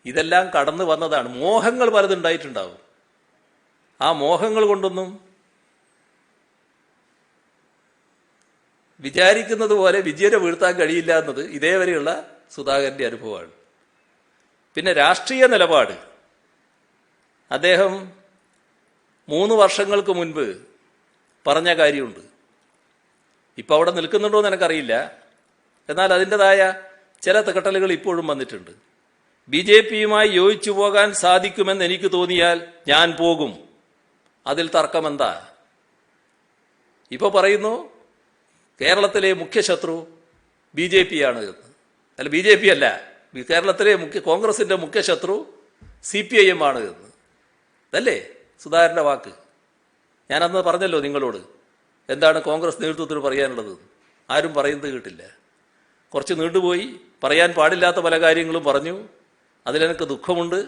ഇതെല്ലാം കടന്നു വന്നതാണ്. മോഹങ്ങൾ പലതുണ്ടായിട്ടുണ്ടാവും. ആ മോഹങ്ങൾ കൊണ്ടൊന്നും വിചാരിക്കുന്നത് പോലെ വിജയനെ വീഴ്ത്താൻ കഴിയില്ല എന്നത് ഇതേവരെയുള്ള സുധാകരന്റെ അനുഭവമാണ്. പിന്നെ രാഷ്ട്രീയ നിലപാട്, അദ്ദേഹം 3 വർഷങ്ങൾക്ക് മുൻപ് പറഞ്ഞ കാര്യമുണ്ട്. ഇപ്പം അവിടെ നിൽക്കുന്നുണ്ടോ എന്ന് എനിക്കറിയില്ല, എന്നാൽ അതിൻ്റെതായ ചില തികട്ടലുകൾ ഇപ്പോഴും വന്നിട്ടുണ്ട്. BJPയുമായി യോജിച്ചു പോകാൻ സാധിക്കുമെന്ന് എനിക്ക് തോന്നിയാൽ ഞാൻ പോകും, അതിൽ തർക്കമെന്താ? ഇപ്പോൾ പറയുന്നു കേരളത്തിലെ മുഖ്യ ശത്രു BJPയാണ് എന്ന്. അല്ല, BJP അല്ല, കേരളത്തിലെ കോൺഗ്രസിന്റെ മുഖ്യ ശത്രു CPIM ആണ് എന്ന്. അതല്ലേ സുധാകരന്റെ വാക്ക്? ഞാനന്ന് പറഞ്ഞല്ലോ നിങ്ങളോട്, എന്താണ് കോൺഗ്രസ് നേതൃത്വത്തിന് പറയാനുള്ളത്? ആരും പറയുന്നത് കേട്ടില്ല. കുറച്ച് നീണ്ടുപോയി, പറയാൻ പാടില്ലാത്ത പല കാര്യങ്ങളും പറഞ്ഞു. അതിലെനിക്ക് ദുഃഖമുണ്ട്.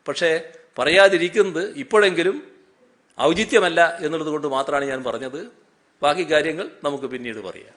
പക്ഷേ പറയാതിരിക്കുന്നത് ഇപ്പോഴെങ്കിലും ഔചിത്യമല്ല എന്നുള്ളത് കൊണ്ട് മാത്രമാണ് ഞാൻ പറഞ്ഞത്. ബാക്കി കാര്യങ്ങൾ നമുക്ക് പിന്നീട് പറയാം.